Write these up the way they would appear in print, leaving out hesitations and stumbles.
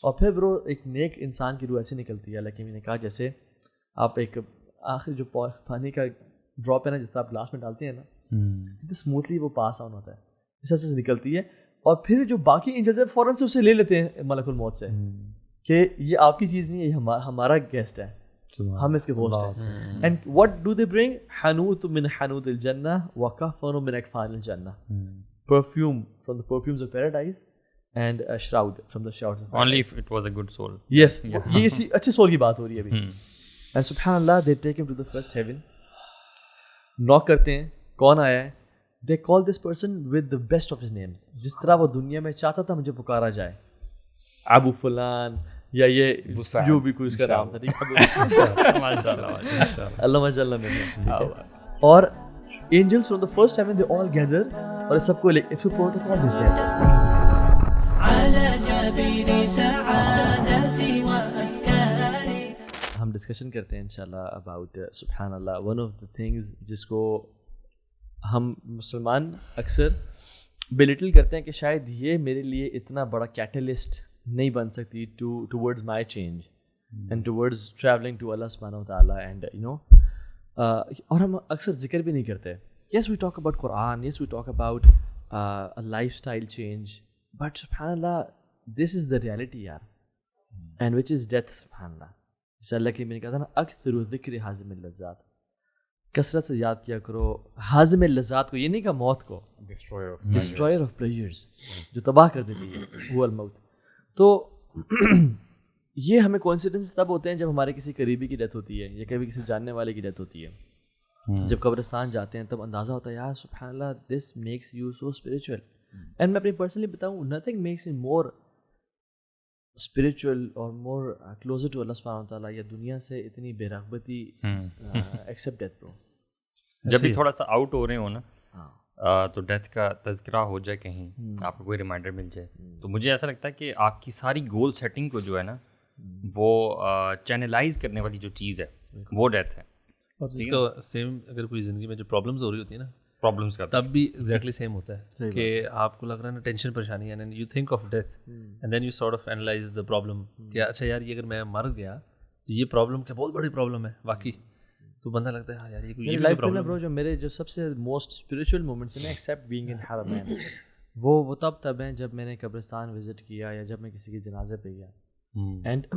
اور پھر برو ایک نیک انسان کی روح ایسے نکلتی ہے, اللہ کی میں نے کہا جیسے آپ ایک آخر جو پانی کا ڈراپ ہے نا, جس طرح آپ گلاس میں ڈالتے ہیں نا, اتنی اسموتھلی وہ پاس آن ہوتا ہے, اس طرح سے نکلتی ہے. اور پھر جو باقی اینجلز ہیں فوراً سے اسے لے لیتے ہیں ملک الموت سے کہ یہ آپ کی چیز نہیں ہے, یہ ہمارا گیسٹ ہے, ہم اس کے ہوسٹ ہیں. اینڈ واٹ ڈو دے برنگ؟ حنوت من حنوت الجنہ وکفن من اکفان الجنہ, perfume from the perfumes of paradise and a shroud from the shrouds of paradise. Only if it was a good soul. Yes, یہ اسی اچھے سول کی بات ہو رہی ہے ابھی. And سبحان اللہ, they take him to the first heaven, knock کرتے ہیں, کون آیا ہے, they call this person with the best of his names, جس طرح وہ دنیا میں چاہتا تھا مجھے پکارا جائے, ابو فلان یا یہ جو بھی کوئی اس کا نام تھا, اللہ مجل میں. اور angels from the first heaven they all gather اور سب کو ایک پروٹوکول دیتے ہیں. ہم ڈسکشن کرتے ہیں انشاءاللہ اباؤٹ سبحان اللہ, ون آف دا تھنگز جس کو ہم مسلمان اکثر بلیٹل کرتے ہیں کہ شاید یہ میرے لیے اتنا بڑا کیٹلسٹ نہیں بن سکتی towards my change and towards travelling to اللہ سبحانہ و تعالیٰ, اینڈ یو نو, اور ہم اکثر ذکر بھی نہیں کرتے. یس وی ٹاک اباؤٹ قرآن, yes we talk about lifestyle change, but سبحان اللہ دس از دا ریالٹی یار, اینڈ وچ از ڈیتھ. سبحان اللہ, جیسے اللہ کی میں نے کہا تھا نا, اکثر ذکر حازم اللذات, کثرت سے یاد کیا کرو حازم اللذات کو, یہ نہیں کہا موت کو, ڈسٹرائر آف پلیجرز, جو تباہ کر دیتی ہے, وہ الموت. تو یہ ہمیں کوئنسیڈنس تب ہوتے ہیں جب ہمارے کسی قریبی کی ڈیتھ ہوتی ہے یا کبھی کسی جاننے والے کی ڈیتھ ہوتی ہے. جب قبرستان جاتے ہیں تب اندازہ ہوتا ہے یار سبحان اللہ this makes you so spiritual. And میں اپنی پرسنلی بتاؤں, nothing makes me more spiritual اور مور کلوزر ٹو اللہ سبحانہ تعالیٰ یا دنیا سے اتنی بے رغبتی ایکسیپٹ ڈیتھ. برو جب بھی تھوڑا سا آؤٹ ہو رہے ہو نا تو ڈیتھ کا تذکرہ ہو جائے, کہیں آپ کو کوئی ریمائنڈر مل جائے, تو مجھے ایسا لگتا ہے کہ آپ کی ساری گول سیٹنگ کو جو ہے نا وہ چینلائز کرنے والی جو چیز ہے وہ ڈیتھ ہے. اور جس کا سیم اگر کوئی زندگی میں جو پرابلمس ہو رہی ہوتی ہیں نا, پرابلمس کا تب بھی ایگزیکٹلی سیم ہوتا ہے کہ آپ کو لگ رہا ہے نا ٹینشن پریشانی ہے, and you think of death and then you sort of analyse the problem کہ اچھا یار یہ اگر میں مر گیا تو یہ پرابلم کیا بہت بڑی پرابلم ہے واقعی. تو بندہ لگتا ہے ہاں یار یہ لائف میں برو جو میرے جو سب سے موسٹ اسپریچول مومنٹس ہیں نا ایکسیپٹ بینگ ان حرمین, وہ تب ہیں جب میں نے قبرستان وزٹ کیا یا جب میں کسی کے جنازے پہ گیا. اینڈ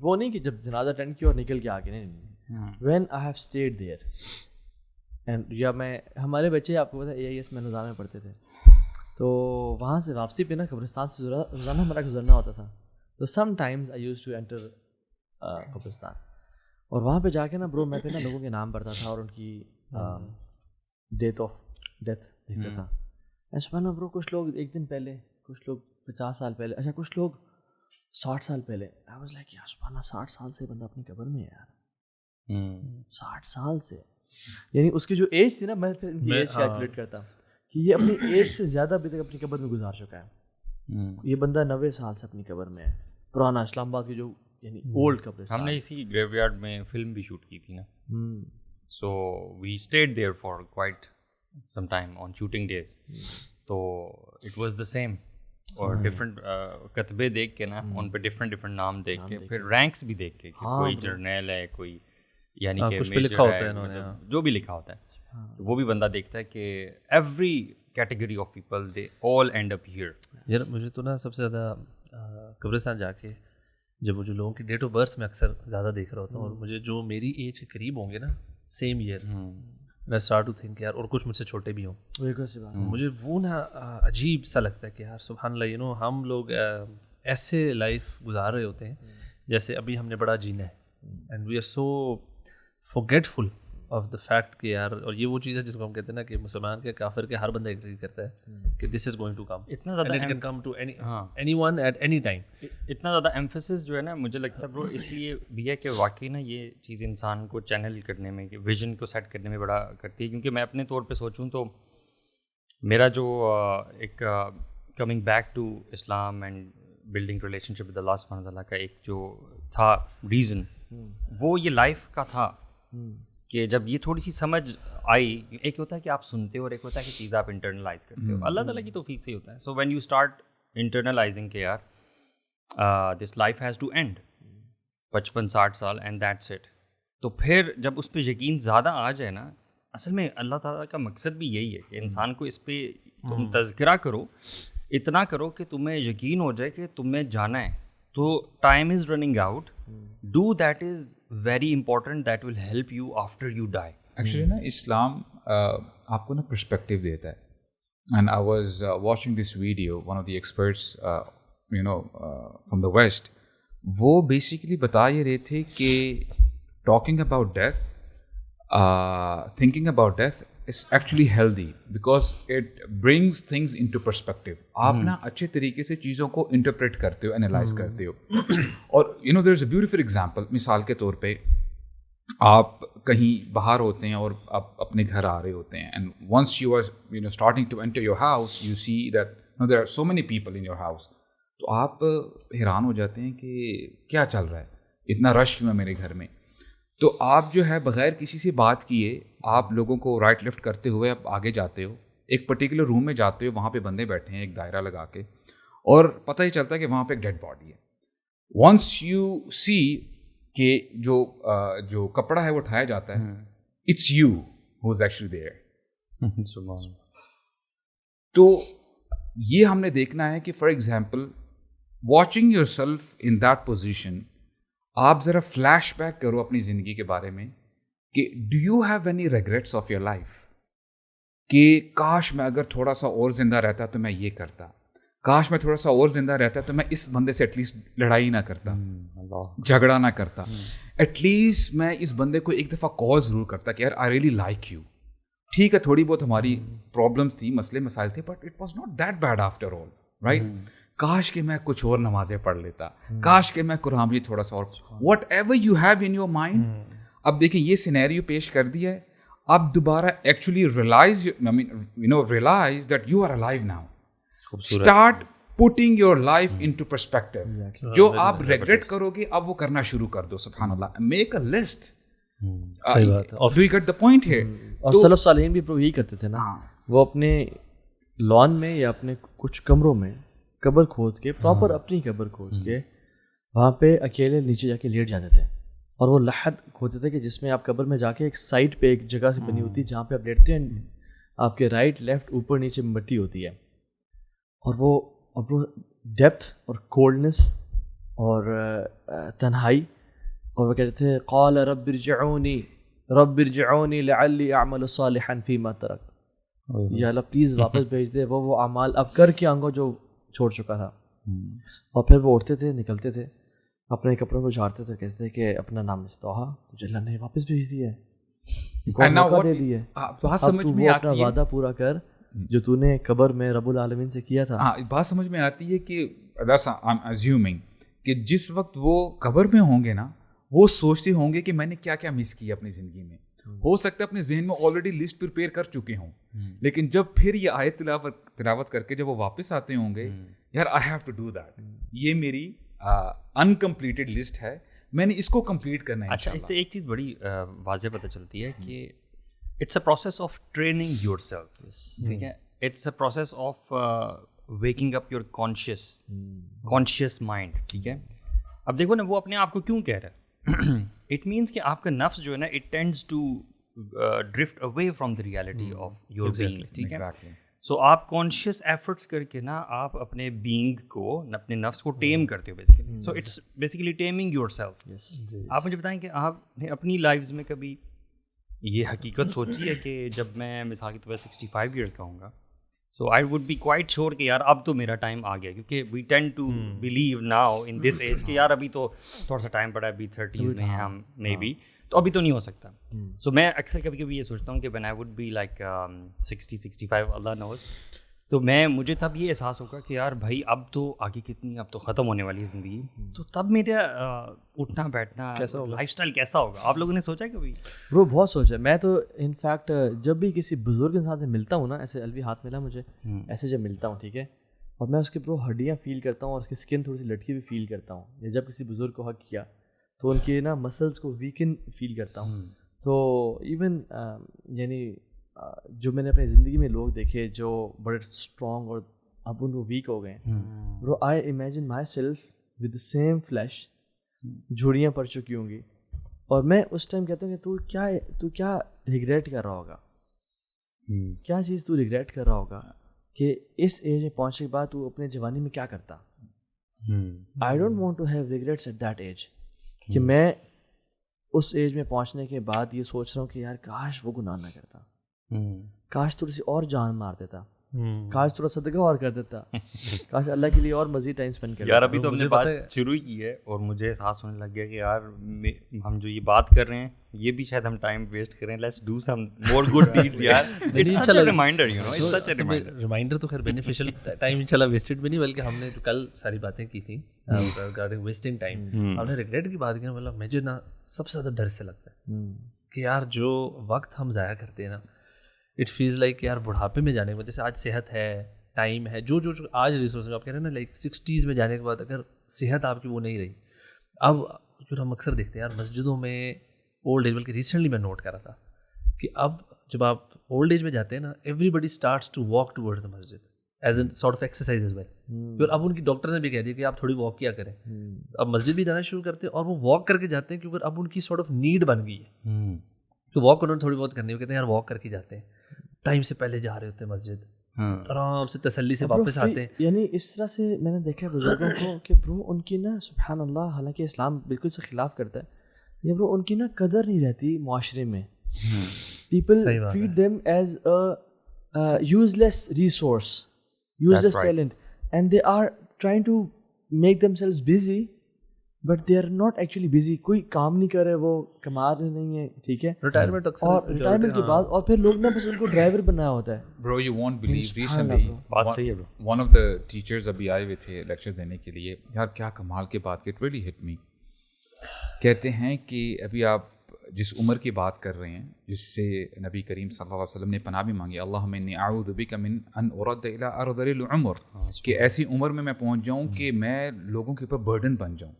وہ نہیں کہ جب جنازہ اٹینڈ کیا اور نکل کے آگے, نہیں, when I have stayed there. And یا میں ہمارے بچے آپ کو پتا اے آئی ایس میں نظام میں پڑھتے تھے, تو وہاں سے واپسی پہ نا قبرستان سے روزانہ ہمارا گزرنا ہوتا تھا. تو sometimes I used to enter قبرستان, اور وہاں پہ جا کے نا برو میں پہ نا لوگوں کے نام پڑھتا تھا اور ان کی ڈیتھ دیکھتا تھا. ایسا نا برو کچھ لوگ ایک دن پہلے, کچھ لوگ 50 سال پہلے, اچھا کچھ لوگ 60 سال پہلے. آئی واز لائک یار سبحان اللہ 60 سال سے بندہ اپنی قبر میں ہے یار, 60 سال سے, یعنی اس کی جو ایج تھی نا, میں پھر ان کی ایج کیلکولیٹ کرتا کہ یہ اپنی ایج سے زیادہ ابھی تک اپنی قبر میں گزار چکا ہے. یہ بندہ 90 سال سے اپنی قبر میں ہے, پرانا اسلام آباد کی جو یعنی اولڈ قبرستان. ہم نے اسی گریو یارڈ میں فلم بھی شوٹ کی تھی نا, so we stayed there for quite some time on shooting days. تو اٹ واز دا سیم, اور ڈفرینٹ کتبے دیکھ کے نا ان پہ ڈفرینٹ نام دیکھ کے, پھر رینکس بھی دیکھ کے, کوئی جرنیل ہے, کوئی یعنی کہ میجر ہے, جو بھی لکھا ہوتا ہے, تو وہ بھی بندہ دیکھتا ہے کہ every category of people they all and up here. یار مجھے تو نا سب سے زیادہ قبرستان جا کے جب وہ جو لوگوں کی ڈیٹ آف برتھ میں اکثر زیادہ دیکھ رہا ہوتا ہوں, اور مجھے جو میری ایج کے قریب ہوں گے نا سیم ایئر, میں اسٹارٹ ٹو تھنک یار, اور کچھ مجھ سے چھوٹے بھی ہوں, مجھے وہ نا عجیب سا لگتا ہے کہ یار سبحان اللہ, یو نو ہم لوگ ایسے لائف گزار رہے ہوتے ہیں جیسے ابھی ہم نے بڑا جینا ہے, and we are so forgetful of the fact کہ یار, اور یہ وہ چیز ہے جس کو ہم کہتے ہیں نا کہ مسلمان کے کافر کے ہر بندہ ایگری کرتا ہے کہ this is going to come, اتنا زیادہ and it can come to anyone at any time. اتنا زیادہ ایمفیسس جو ہے نا مجھے لگتا ہے برو اس لیے بھی ہے کہ واقعی نا یہ چیز انسان کو چینل کرنے میں, کہ ویژن کو سیٹ کرنے میں بڑا کرتی ہے. کیونکہ میں اپنے طور پہ سوچوں تو میرا جو ایک coming back to Islam and building relation ship with اللہ سبحانہ تعالیٰ کا ایک جو تھا ریزن, وہ یہ لائف کا تھا کہ جب یہ تھوڑی سی سمجھ آئی, ایک ہوتا ہے کہ آپ سنتے ہو اور ایک ہوتا ہے کہ چیز آپ انٹرنلائز کرتے ہو, اللہ تعالیٰ کی توفیق سے ہی ہوتا ہے. So when you start internalising کہ یار this life has to end 55-60 سال اینڈ دیٹس اٹ. تو پھر جب اس پہ یقین زیادہ آ جائے نا, اصل میں اللہ تعالیٰ کا مقصد بھی یہی ہے کہ انسان کو اس پہ تم تذکرہ کرو, اتنا کرو کہ تمہیں یقین ہو جائے کہ تمہیں جانا ہے. تو time is running out, do that is very important, that will help you after you die. Actually نا اسلام آپ کو نا پرسپیکٹیو دیتا ہے. And I was watching this video, one of the experts from the west, وہ basically بتا یہ رہے تھے کہ talking about death, thinking about death is actually healthy because it brings things into perspective. آپ نا اچھے طریقے سے چیزوں کو انٹرپریٹ کرتے ہو, انالائز کرتے ہو. اور there is a beautiful example, مثال کے طور پہ آپ کہیں باہر ہوتے ہیں اور آپ اپنے گھر آ رہے ہوتے ہیں, and once you are starting to enter your house, you see that there are so many people in your house. تو آپ حیران ہو جاتے ہیں کہ کیا چل رہا ہے, اتنا رش کیوں ہے میرے گھر میں. تو آپ جو ہے بغیر کسی سے بات کیے آپ لوگوں کو رائٹ لیفٹ کرتے ہوئے آپ آگے جاتے ہو, ایک پرٹیکولر روم میں جاتے ہو, وہاں پہ بندے بیٹھے ہیں ایک دائرہ لگا کے, اور پتہ ہی چلتا ہے کہ وہاں پہ ایک ڈیڈ باڈی ہے. ونس یو سی کہ جو کپڑا ہے وہ اٹھایا جاتا ہے, it's you who is actually there. تو یہ ہم نے دیکھنا ہے کہ for example watching your self in that position, آپ ذرا فلیش بیک کرو اپنی زندگی کے بارے میں کہ do you have any regrets of your life, کہ کاش میں اگر تھوڑا سا اور زندہ رہتا تو میں یہ کرتا, کاش میں تھوڑا سا اور زندہ رہتا تو میں اس بندے سے ایٹ لیسٹ لڑائی نہ کرتا, جھگڑا نہ کرتا, ایٹ لیسٹ میں اس بندے کو ایک دفعہ کال ضرور کرتا کہ یار آئی ریئلی لائک یو. ٹھیک ہے تھوڑی بہت ہماری پرابلمس تھی, مسئلے مسائل تھے, but it was not that bad after all, right. کاش کہ میں کچھ اور نمازیں پڑھ لیتا, کاش کہ میں قرآن بھی تھوڑا سا اور, what ever you have in your mind. اب دیکھیں یہ سینیریو پیش کر دیا ہے, اب دوبارہ actually realize that you are alive now. Start putting your life into perspective. جو آپ ریگریٹ کرو گے اب وہ کرنا شروع کر دو. سبحان اللہ, make a list. Do you get the point here. اور سلف صالحین بھی یہی کرتے تھے نا, وہ اپنے لان میں یا اپنے کچھ کمروں میں قبر کھود کے, پراپر اپنی قبر کھود کے وہاں پہ اکیلے نیچے جا کے لیٹ جاتے تھے, اور وہ لحد کھودتے تھے کہ جس میں آپ قبر میں جا کے ایک سائڈ پہ ایک جگہ سے بنی ہوتی ہے جہاں پہ آپ لیٹتے ہیں, آپ کے رائٹ لیفٹ اوپر نیچے مٹی ہوتی ہے, اور وہ ڈیپتھ اور کولڈنس اور تنہائی, اور وہ کہتے تھے قال رب ارجعونی لعلی اعمل صالحا فیما ترکت, یا اللہ پلیز واپس بھیج دے وہ اعمال اب کر کے آنگو جو چھوڑ چکا تھا. اور پھر وہ اٹھتے تھے, نکلتے تھے, اپنے کپڑوں کو جھاڑتے تھے, کہتے تھے کہ اپنا نام توہا تجھے اللہ نے واپس بھیج دیا ہے, موقع دے دیا ہے, اپنا وعدہ پورا کر جو تو نے قبر میں رب العالمین سے کیا تھا. ہاں بات سمجھ میں آتی ہے کہ assuming کہ جس وقت وہ قبر میں ہوں گے نا, وہ سوچتے ہوں گے کہ میں نے کیا کیا مس کیا اپنی زندگی میں. ہو سکتا ہے اپنے ذہن میں آلریڈی لسٹ پریپیئر کر چکے ہوں, لیکن جب پھر یہ آیت تلاوت کر کے جب وہ واپس آتے ہوں گے, یار I have to do that, یہ میری انکمپلیٹڈ لسٹ ہے, میں نے اس کو کمپلیٹ کرنا ہے. اچھا, اس سے ایک چیز بڑی واضح پتہ چلتی ہے کہ it's a process of training your self. ٹھیک ہے, it's a process of waking up your conscious mind. ٹھیک ہے, اب دیکھو نا وہ اپنے آپ کو کیوں کہہ رہا ہے. اٹ مینس کہ آپ کا نفس جو ہے نا it tends to drift away from the reality of your being. ٹھیک ہے, سو آپ کانشیس ایفرٹس کر کے نا آپ اپنے بینگ کو, اپنے نفس کو ٹیم کرتے ہو basically. So it's basically taming yourself. آپ مجھے بتائیں کہ آپ نے اپنی لائفز میں کبھی یہ حقیقت سوچی ہے کہ جب میں مثال کے طور پر 65 ایئرس کا ہوں گا, so I would be quite sure کہ یار اب تو میرا ٹائم آ گیا, کیونکہ we tend to believe now in this age کہ یار ابھی تو تھوڑا سا ٹائم پڑا ہے, ابھی 30s میں ہیں ہم مے بی, تو ابھی تو نہیں ہو سکتا. سو میں اکثر کبھی کبھی یہ سوچتا ہوں کہ when I would be like 60-65 Allah knows, تو مجھے تب یہ احساس ہوگا کہ یار بھائی اب تو آگے کتنی, اب تو ختم ہونے والی ہے زندگی, تو تب میرا اٹھنا بیٹھنا لائف اسٹائل کیسا ہوگا. آپ لوگوں نے سوچا کبھی؟ وہ بہت سوچا. میں تو انفیکٹ جب بھی کسی بزرگ انسان سے ملتا ہوں نا, ایسے الوی ہاتھ ملا مجھے, ایسے جب ملتا ہوں ٹھیک ہے, اور میں اس کے ہڈیاں فیل کرتا ہوں اور اس کی اسکن تھوڑی سی لٹکی بھی فیل کرتا ہوں, یا جب کسی بزرگ کو حق کیا تو ان کے نا مسلس کو ویکن فیل کرتا ہوں. تو ایون یعنی جو میں نے اپنی زندگی میں لوگ دیکھے جو بڑے اسٹرانگ اور اب ان کو ویک ہو گئے, bro I imagine myself with the same flesh جھوڑیاں پڑ چکی ہوں گی, اور میں اس ٹائم کہتا ہوں کہ تو کیا ریگریٹ کر رہا ہوگا, کیا چیز تو ریگریٹ کر رہا ہوگا کہ اس ایج میں پہنچنے کے بعد تو اپنے جوانی میں کیا کرتا. I don't want to have regrets at that age, کہ میں اس ایج میں پہنچنے کے بعد یہ سوچ رہا ہوں کہ یار کاش وہ گناہ نہ کرتا, کاش تھوڑی سی اور جان مار دیتا, کاش تھوڑا صدقہ اور کر دیتا, کاش اللہ کے لیے اور مزید ٹائم اسپینڈ کرتا. یار ابھی تو ہم نے بات شروع کی ہے اور مجھے احساس ہونے لگ گیا کہ یار ہم جو یہ بات کر رہے ہیں یہ بھی شاید ہم ٹائم ویسٹ کر رہے ہیں. Let's do some more good deeds یار. It's such a reminder, you know, it's such a reminder. تو خیر بینیفیشل ٹائم انشاءاللہ ویسٹڈ بھی نہیں, بلکہ ہم نے جو کل ساری باتیں کی تھیں ریگارڈنگ ویسٹنگ ٹائم, ہم نے ریگریٹ کی بات کی نا, مطلب مجھے نا سب سے زیادہ ڈر سے لگتا ہے کہ یار جو وقت ہم ضائع کرتے ہیں نا, اٹ فیلز لائک یار بڑھاپے میں جانے کے بعد, جیسے آج صحت ہے, ٹائم ہے, جو آج ریسورسز آپ کہہ رہے ہیں نا, لائک 60s میں جانے کے بعد اگر صحت آپ کی وہ نہیں رہی. اب جو ہم اکثر دیکھتے ہیں یار مسجدوں میں اولڈ ایج, بلکہ ریسنٹلی میں نوٹ کر رہا تھا کہ اب جب آپ اولڈ ایج میں جاتے ہیں نا, everybody starts to walk towards the مسجد as an sort of exercise as well. پھر اب ان کی ڈاکٹرز نے بھی کہہ دیا کہ آپ تھوڑی واک کیا کریں. اب مسجد بھی جانا شروع کرتے ہیں اور وہ واک کر کے جاتے ہیں, کیونکہ اب ان کی سارٹ آف نیڈ بن گئی ہے کہ واک انہوں نے تھوڑی بہت کرنی ہے. وہ کہتے ہیں یار واک کر کے جاتے ہیں, ٹائم سے پہلے جا رہے ہوتے ہیں مسجد, آرام سے تسلی سے واپس آتے ہیں. یعنی اس طرح سے میں نے دیکھا ہے بزرگوں کو کہ برو ان کی نا سبحان اللہ, حالانکہ اسلام بالکل سے خلاف کرتا ہے, یہ برو ان کی نا قدر نہیں رہتی معاشرے میں. People treat them as a useless resource, useless talent, and they are trying to make themselves busy but they are not actually busy. کوئی کام نہیں کر رہے, وہ کما رہے نہیں ہیں, ٹھیک ہے, ریٹائرمنٹ اور ریٹائرمنٹ کے بعد, اور پھر لوگ نا بس ان کو ڈرائیور بنایا ہوتا ہے. Bro you won't blue, recently بات صحیح ہے برو, ون آف دا ٹیچرز ابھی آئے ہوئے تھے لیکچر دینے کے لیے. یار کیا کمال کی بات, اٹ ریئلی ہٹ می. کہتے ہیں کہ ابھی آپ جس عمر کی بات کر رہے ہیں, جس سے نبی کریم صلی اللہ علیہ وسلم نے پناہ بھی مانگی, اللہم انی اعوذ بک من ان ارد الی ارذل العمر, کہ ایسی عمر میں پہنچ جاؤں کہ میں لوگوں کے اوپر برڈن بن جاؤں,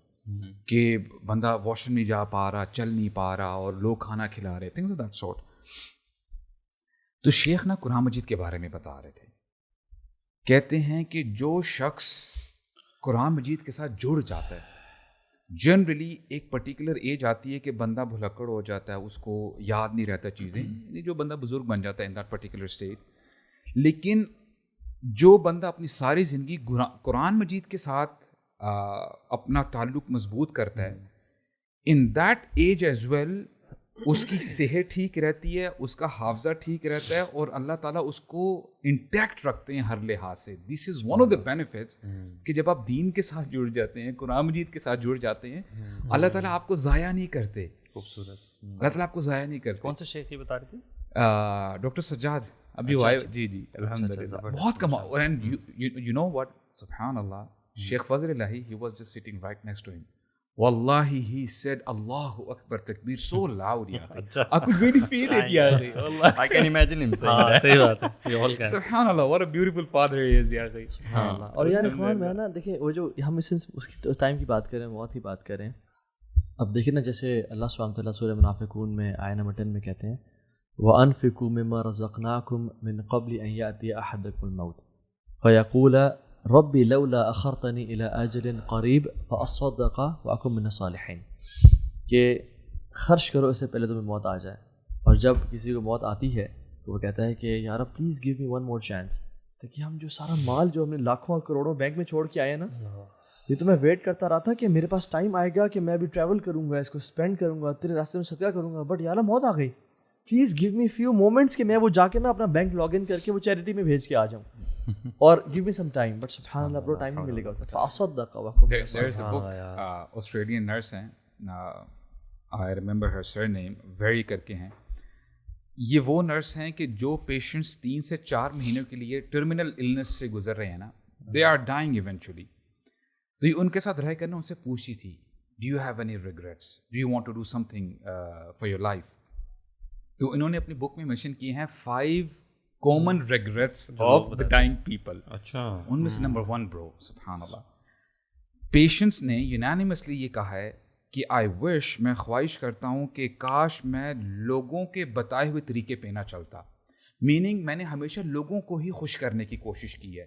کہ بندہ واش روم نہیں جا پا رہا, چل نہیں پا رہا, اور لوگ کھانا کھلا رہے, تھنگز آف دیٹ سورٹ. تو شیخ نا قرآن مجید کے بارے میں بتا رہے تھے. کہتے ہیں کہ جو شخص قرآن مجید کے ساتھ جڑ جاتا ہے, جنرلی ایک پرٹیکولر ایج آتی ہے کہ بندہ بھلکڑ ہو جاتا ہے, اس کو یاد نہیں رہتا چیزیں, جو بندہ بزرگ بن جاتا ہے ان دیٹ پرٹیکولر اسٹیج. لیکن جو بندہ اپنی ساری زندگی قرآن مجید کے ساتھ اپنا تعلق مضبوط کرتا ہے, in that age as well اس کی صحت ٹھیک رہتی ہے, اس کا حافظہ ٹھیک رہتا ہے, اور اللہ تعالیٰ اس کو انٹیکٹ رکھتے ہیں ہر لحاظ سے. This is one of the benefits کہ جب آپ دین کے ساتھ جڑ جاتے ہیں, قرآن مجید کے ساتھ جڑ جاتے ہیں, اللہ تعالیٰ آپ کو ضائع نہیں کرتے. خوبصورت, اللہ تعالیٰ آپ کو ضائع نہیں کرتے. کون سے شیخ یہ بتا رہے تھے؟ ڈاکٹر سجاد ابھی وہ آئے. جی جی الحمدللہ, بہت کمال. اینڈ یو نو واٹ, سبحان اللہ, شیخ فضل الہی, he was just sitting right next to him. Wallahi, he said Allahu Akbar takbir so loud, yaar. I could really feel it, yaar. I can imagine him saying that. صحیح بات ہے, یہ all can. Subhanallah, what a beautiful father he is, yaar. Subhanallah. اور یار اخوان میں نا دیکھیں, وہ جو ہم اس کی ٹائم کی بات کر رہے ہیں, بہت ہی بات کر رہے ہیں. اب دیکھیں نا, جیسے اللہ سبحانہ وتعالیٰ سورہ منافقون میں آیہ نمبر 10 میں کہتے ہیں, وَأَنفِقُوا مِمَّا رَزَقْنَاكُم مِّن قَبْلِ أَن يَأْتِيَ أَحَدَكُمُ الْمَوْتُ فَيَقُولَ رَبِّ لَوْلَا أَخَّرْتَنِي إِلَىٰ أَجَلٍ قَرِيبٍ فَأَصَّدَّقَ وَأَكُن مِّنَ الصَّالِحِينَ, کہ خرچ کرو اس سے پہلے تمہیں موت آ جائے. اور جب کسی کو موت آتی ہے تو وہ کہتا ہے کہ یار please give me one more chance, تاکہ ہم جو سارا مال جو ہم نے لاکھوں اور کروڑوں بینک میں چھوڑ کے آئے نا, یہ تو میں ویٹ کرتا رہا تھا کہ میرے پاس ٹائم آئے گا کہ میں بھی ٹریول کروں گا, اس کو اسپینڈ کروں گا, تیرے راستے میں صدقہ کروں گا, بٹ یار موت آ گئی. Please give me few moments کہ میں وہ جا کے نا اپنا بینک لاگ ان کر کے وہ چیریٹی میں بھیج کے آ جاؤں, اور give me some time. But سبحان اللہ برو, ٹائم نہیں ملے گا. فاصدق There's a book, Australian nurse ہیں, I remember her surname, very کر کے ہیں. یہ وہ نرس ہیں کہ جو پیشنٹس 3 سے 4 مہینوں کے لیے ٹرمینل النس سے گزر رہے ہیں نا, they are dying eventually. تو یہ ان کے ساتھ رہ کر نا ان سے پوچھی تھی, do you have any regrets, do you want to do something for your life. تو انہوں نے اپنی بک میں مینشن کیے ہیں 5 common regrets of the dying people. اچھا, ان میں سے نمبر 1 برو, سبحان اللہ, پیشنٹس نے یونانیمسلی یہ کہا ہے کہ آئی وش, میں خواہش کرتا ہوں کہ کاش میں لوگوں کے بتائے ہوئے طریقے پہ نہ چلتا. میننگ میں نے ہمیشہ لوگوں کو ہی خوش کرنے کی کوشش کی ہے.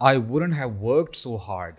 I wouldn't have worked so hard.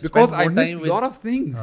because I missed lot of things.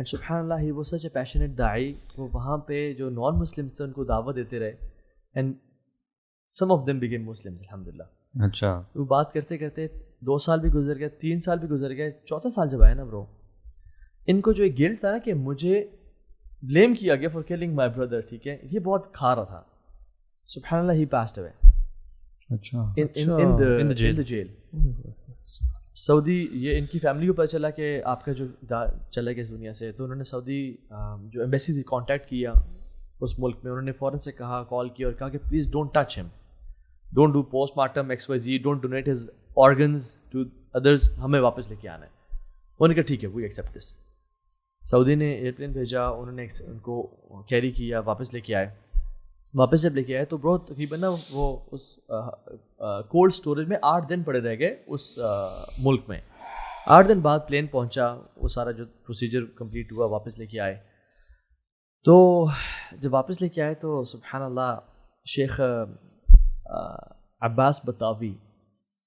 And سبحان اللہ he was such a passionate داعی. وہ وہاں پہ جو نان مسلمس تھے ان کو دعوت دیتے رہے and some of them became Muslims الحمدللہ. اچھا. وہ بات کرتے کرتے 2 سال بھی گزر گئے, 3 سال بھی گزر گئے, 4تھا سال جب آیا نا برو, ان کو جو ایک گلٹ تھا نا کہ مجھے بلیم کیا گیا فار کلنگ مائی بردر, ٹھیک ہے, یہ بہت کھا رہا تھا. سبحان اللہ ہی پاسڈ اوے. اچھا. in the jail. سعودی, یہ ان کی فیملی کو پتہ چلا کہ آپ کا جو چلے گئے اس دنیا سے, تو انہوں نے سعودی جو ایمبیسی تھی کانٹیکٹ کیا اس ملک میں. انہوں نے فوراً سے کہا, کال کیا اور کہا کہ please don't touch him, don't do post mortem XYZ, don't donate his organs to others, ہمیں واپس لے کے آنا ہے. انہوں نے کہا ٹھیک ہے, وی ایکسیپٹ دس. سعودی نے ایئرپلین بھیجا, انہوں نے ان کو کیری کیا, واپس لے کے آئے. واپس جب لے کے آئے تو برو تقریباً نا وہ اس کولڈ اسٹوریج میں 8 دن پڑے رہ گئے اس ملک میں. 8 دن بعد پلین پہنچا, وہ سارا جو پروسیجر کمپلیٹ ہوا, واپس لے کے آئے. تو جب واپس لے کے آئے تو سبحان اللہ شیخ عباس بطاوی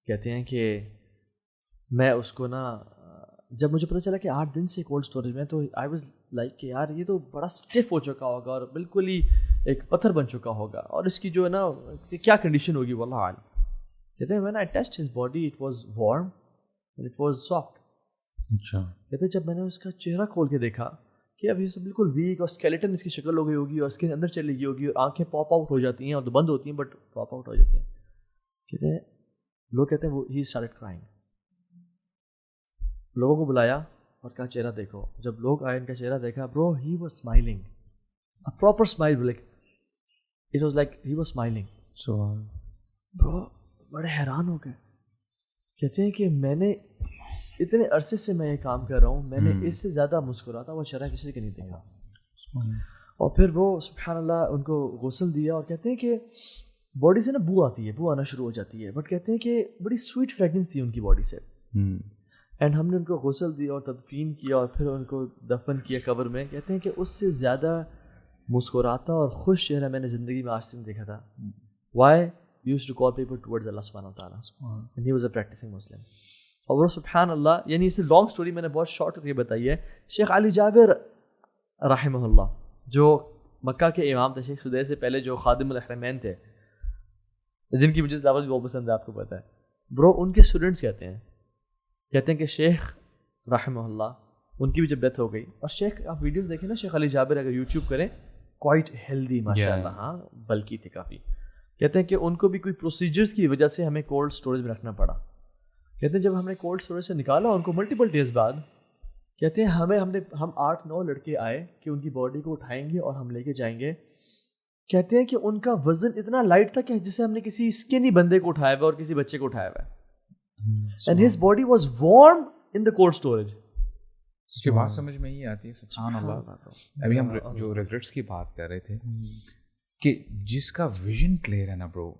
کہتے ہیں کہ میں اس کو نا, جب مجھے پتہ چلا کہ 8 دن سے کولڈ اسٹوریج میں, تو آئی واز لائک کہ یار یہ تو بڑا اسٹف ہو چکا ہوگا اور بالکل ہی ایک پتھر بن چکا ہوگا, اور اس کی جو ہے نا کیا کنڈیشن ہوگی واللہ عالم. کہتے ہیں when I touched his body it was warm and it was soft. اچھا. کہتے ہیں جب میں نے اس کا چہرہ کھول کے دیکھا کہ اب یہ سب بالکل ویک اور اسکیلیٹن اس کی شکل ہو گئی ہوگی اور اسکن اندر چلی گئی ہوگی اور آنکھیں پاپ آؤٹ ہو جاتی ہیں, اور تو بند ہوتی ہیں بٹ پاپ آؤٹ ہو جاتی ہیں. کہتے ہیں لوگ کہتے ہیں وہ ہی اسٹارٹڈ کرائنگ. لوگوں کو بلایا اور کہا چہرہ دیکھو. جب لوگ آئے ان کا چہرہ دیکھا, برو he was smiling, a proper smile, like it was like he was smiling. So bro بڑے حیران ہو گئے. کہتے ہیں کہ میں نے اتنے عرصے سے میں یہ کام کر رہا ہوں, میں نے اس سے زیادہ مسکراتا ہوا چہرہ کسی کے نہیں دیکھا. اور پھر وہ سبحان اللہ ان کو غسل دیا, اور کہتے ہیں کہ باڈی سے نا بو آتی ہے, بو آنا شروع ہو جاتی ہے, بٹ کہتے ہیں کہ بڑی سویٹ فریگنس تھی ان کی باڈی سے. اینڈ ہم نے ان کو غسل دیا اور تدفین کیا اور پھر ان کو دفن کیا قبر میں. کہتے ہیں کہ اس سے زیادہ مسکراتا اور خوش چہرہ میں نے زندگی میں آج تک دیکھا تھا. We used to call people towards اللہ سبحانہ وتعالیٰ, and he was a practicing Muslim. اور وہ سبحان اللہ, یعنی اس لانگ اسٹوری میں نے بہت شارٹ کر کے بتائی ہے. شیخ علی جابر رحمہ اللہ جو مکہ کے امام تھے, شیخ سدیس سے پہلے جو خادم الحرمین تھے, جن کی مجھے دعوت بھی بہت پسند ہے, آپ کو پتہ ہے برو, ان کے اسٹوڈنٹس کہتے ہیں کہ شیخ رحمہ اللہ ان کی بھی جب ڈیتھ ہو گئی, اور شیخ آپ ویڈیوز دیکھیں نا, شیخ علی جابر اگر یوٹیوب کریں, کوائٹ ہیلدی ماشاء اللہ, ہاں بلکی تھے کافی. کہتے ہیں کہ ان کو بھی کوئی پروسیجرز کی وجہ سے ہمیں کولڈ اسٹوریج میں رکھنا پڑا. کہتے ہیں جب ہم نے کولڈ اسٹوریج سے نکالا ان کو ملٹیپل ڈیز بعد, کہتے ہیں ہم 8-9 لڑکے آئے کہ ان کی باڈی کو اٹھائیں گے اور ہم لے کے جائیں گے. کہتے ہیں کہ ان کا وزن اتنا لائٹ تھا کہ جسے ہم نے کسی اسکنی بندے کو اٹھایا ہوا اور کسی بچے کو اٹھایا ہوا ہے. And his body was warm in the cold storage. اس کی بات سمجھ میں یہ آتی ہے سبحان اللہ. ابھی ہم جو ریگریٹس کی بات کر رہے تھے کہ جس کا ویژن کلیئر ہے نا برو,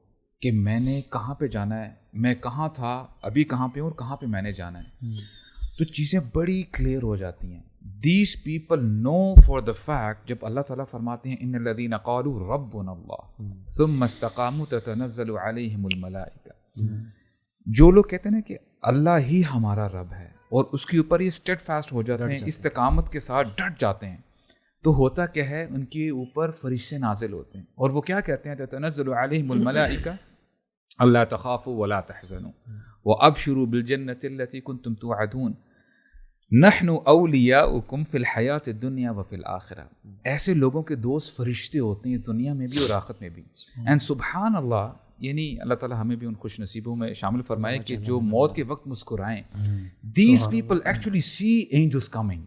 کہ میں نے کہاں پہ جانا ہے, میں کہاں تھا, ابھی کہاں پہ ہوں اور کہاں پہ میں نے جانا ہے, تو چیزیں بڑی کلیئر ہو جاتی ہیں. These people know for the fact, جب اللہ تعالیٰ فرماتے ہیں ان الذین قالوا ربنا اللہ ثم استقاموا تتنزل علیہم الملائکہ, جو لوگ کہتے ہیں نا کہ اللہ ہی ہمارا رب ہے اور اس کے اوپر یہ اسٹیڈ فاسٹ ہو جاتے ہیں, استقامت کے ساتھ ڈٹ جاتے ہیں, تو ہوتا کیا ہے, ان کے اوپر فرشتے نازل ہوتے ہیں اور وہ کیا کہتے ہیں, تتنزل علیہم الملائکہ الا تخافوا ولا تحزنوا وابشروا بالجنۃ التي كنتم توعدون نحن اولیاؤکم فی الحیات الدنیا وفی الآخرہ. ایسے لوگوں کے دوست فرشتے ہوتے ہیں اس دنیا میں بھی اور آخرت میں بھی. اینڈ سبحان اللہ, یعنی اللہ تعالیٰ ہمیں بھی ان خوش نصیبوں میں شامل فرمائے کہ جو موت کے وقت مسکرائیں. These people actually see angels coming,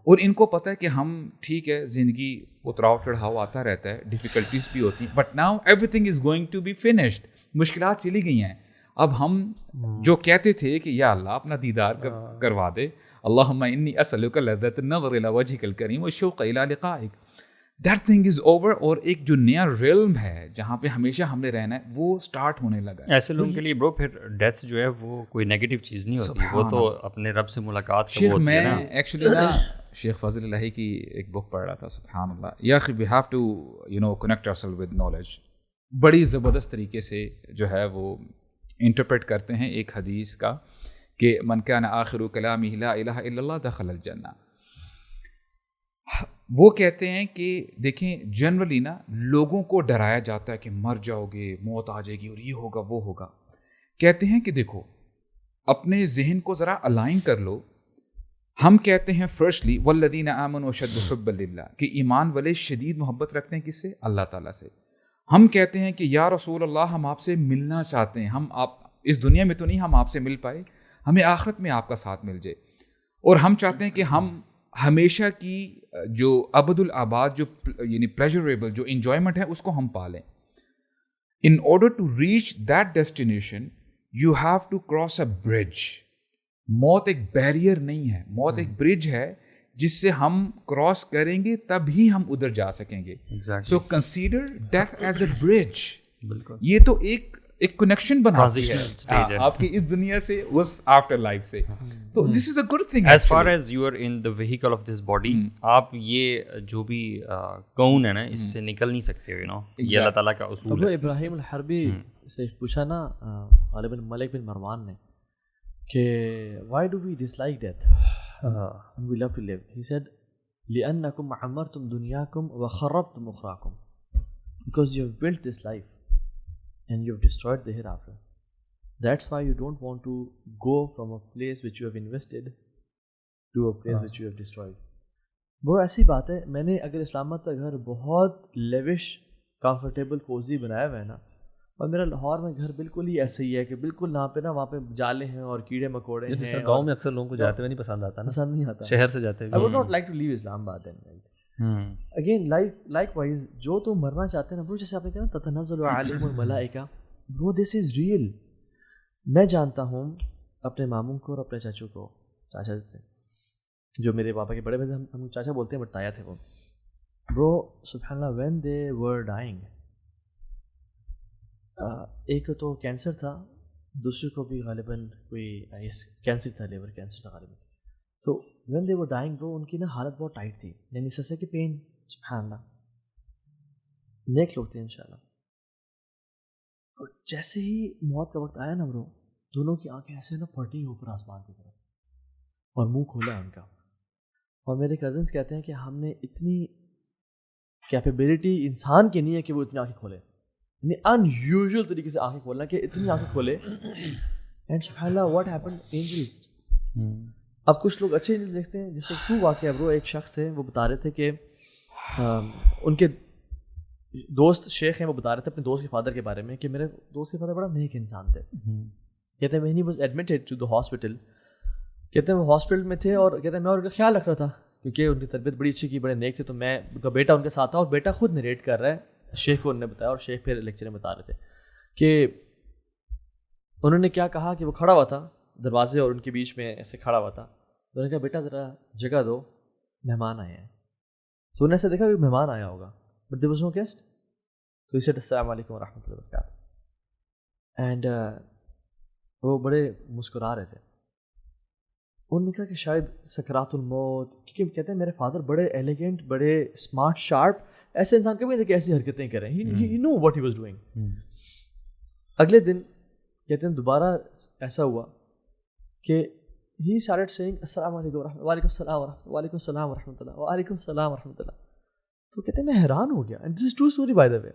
اور ان کو پتہ ہے کہ ہم ٹھیک ہے, زندگی اتراؤ چڑھاؤ آتا رہتا ہے, ڈیفیکلٹیز بھی ہوتی ہیں, but now everything is going to be finished. مشکلات چلی گئی ہیں. اب ہم جو کہتے تھے کہ یا اللہ اپنا دیدار کروا دے, اللہم انی اسألک لذۃ النظر الی وجہک الکریم والشوق الی لقائک, دیٹ تھنگ از اوور. اور ایک جو نیا ریلم ہے جہاں پہ ہمیشہ ہم نے رہنا ہے, وہ سٹارٹ ہونے لگا ہے. ایسے لوگوں کے لیے برو پھر ڈیتھ جو ہے وہ کوئی نیگیٹو چیز نہیں ہوتی, وہ تو اپنے رب سے ملاقات کا. شیخ میں ایکچولی نا شیخ فضل الہی کی ایک بک پڑھ رہا تھا, سبحان اللہ. یا اخی وی ہیو ٹو کنیکٹ اور سیلف ود نالج. بڑی زبردست طریقے سے جو ہے وہ انٹرپریٹ کرتے ہیں ایک حدیث کا کہ من کان آخر کلامہ لا الہ الا اللہ دخل الجنہ. وہ کہتے ہیں کہ دیکھیں جنرلی نا لوگوں کو ڈرایا جاتا ہے کہ مر جاؤ گے, موت آ جائے گی اور یہ ہوگا وہ ہوگا. کہتے ہیں کہ دیکھو اپنے ذہن کو ذرا الائن کر لو. ہم کہتے ہیں فرسٹلی والذین آمنوا اشد حبا للہ, کہ ایمان والے شدید محبت رکھتے ہیں کس سے؟ اللہ تعالیٰ سے. ہم کہتے ہیں کہ یا رسول اللہ ہم آپ سے ملنا چاہتے ہیں, ہم آپ اس دنیا میں تو نہیں ہم آپ سے مل پائے, ہمیں آخرت میں آپ کا ساتھ مل جائے, اور ہم چاہتے ہیں کہ ہم ہمیشہ کی جو ابد الآباد جو یعنی پلیجریبل جو انجوائمنٹ ہے اس کو ہم پالیں. In order to reach that destination you have to cross a bridge. موت ایک بیریئر نہیں ہے, موت ایک برج ہے جس سے ہم کراس کریں گے تبھی ہم ادھر جا سکیں گے. سو کنسیڈر ڈیتھ ایز اے برج. یہ تو ایک کنیکشن بناتی ہے آپ کی اس دنیا سے اس آفٹر لائف سے. تو this is a good thing. As far as you are in the vehicle of this body, آپ یہ جو بھی کون ہے نا اس سے نکل نہیں سکتے, یو نو یہ اللہ تعالیٰ کا اصول ہے. ابراہیم الحربی سے پوچھا نا غالباً ملک بن مروان نے کہ why do we dislike death and we love to live. He said لأنكم عمرتم دنياكم وخربتم أخراكم, because you have built this life and you have destroyed the hereafter. That's why you don't want to go from a place which you have invested to a place which you have destroyed. وہ ایسی بات ہے, میں نے اگر اسلام آباد کا گھر بہت لیوش کمفرٹیبل کوزی بنایا ہوا ہے نا, اور میرا لاہور میں گھر بالکل ہی ایسے ہی ہے کہ بالکل وہاں پہ جالے ہیں اور کیڑے مکوڑے ہیں. جس طرح گاؤں میں اکثر لوگوں کو جاتے ہوئے نہیں پسند آتا, پسند نہیں آتا, شہر سے جاتے ہوئے. I would not like to leave اسلام آباد and again like wise جو تو مرنا چاہتے ہیں نا, جیسے آپ نے کہا نا تتنزل علیہم الملائکہ, وہ دس از ریئل. میں جانتا ہوں اپنے ماموں کو اور اپنے چاچو کو, چاچا تھے جو میرے پاپا کے بڑے بھائی, ہم چاچا بولتے ہیں بٹ تایا تھے وہ. برو سبحان اللہ when they were dying, ایک تو کینسر تھا, دوسرے کو بھی غالباً کوئی کینسر تھا, لیور کینسر تھا غالباً. تو when they were dying bro, ان کی نا حالت بہت ٹائٹ تھی, یعنی سسے کی پین. سبحان اللہ, نیک لوگ تھے انشاءاللہ. اور جیسے ہی موت کا وقت آیا نا برو, دونوں کی آنکھیں ایسے نا پھٹی اوپر آسمان کی طرف, اور منہ کھولا ان کا. اور میرے کزنس کہتے ہیں کہ ہم نے اتنی کیپیبلٹی انسان کی نہیں ہے کہ وہ اتنی آنکھیں کھولے, یعنی ان یوزول طریقے سے آنکھیں کھولنا کہ اتنی آنکھیں کھولے. اینڈ سبحان اللہ واٹ ہیپنڈ, اینجلس. اب کچھ لوگ اچھے اینجلس دیکھتے ہیں, جس سے ٹرو واقعہ برو, ایک شخص تھے وہ بتا رہے تھے کہ ان کے دوست شیخ ہیں, وہ بتا رہے تھے اپنے دوست کے فادر کے بارے میں کہ میرے دوست کے فادر بڑا نیک انسان تھے. کہتے ہیں when he was admitted to the hospital, کہتے ہیں وہ ہاسپٹل میں تھے, اور کہتے ہیں میں ان کا خیال رکھ رہا تھا کیونکہ ان کی طبیعت بڑی اچھی کی, بڑے نیک تھے. تو میں ان کا بیٹا ان کے ساتھ تھا, اور بیٹا خود نریٹ کر رہا ہے, شیخ کو انہوں نے بتایا, اور شیخ پھر لیکچر میں بتا رہے تھے کہ انہوں نے کیا کہا کہ وہ کھڑا ہوا تھا دروازے اور ان کے بیچ میں ایسے کھڑا ہوا تھا. انہوں نے کہا بیٹا ذرا جگہ دو, مہمان آئے ہیں. تو انہوں نے ایسے دیکھا کہ مہمان آیا ہوگا, but there was no guest. تو اسے السلام علیکم ورحمۃ اللہ وبرکاتہ. اینڈ وہ بڑے مسکرا رہے تھے. انہوں نے کہا کہ شاید سکرات الموت, کیونکہ کہتے ہیں میرے فادر بڑے ایلیگنٹ, بڑے اسمارٹ, شارپ, ایسے انسان کبھی نہیں تھے کہ ایسی حرکتیں کریں. He know what he was doing. اگلے دن کہتے ہیں دوبارہ ایسا ہوا کہ ہی اسٹارٹڈ سیئنگ السلام علیکم ورحمۃ اللہ, وعلیکم السلام ورحمۃ اللہ, وعلیکم السلام ورحمۃ اللہ, وعلیکم السلام ورحمۃ اللہ. تو کہتے ہیں میں حیران ہو گیا, and this is true story by the way.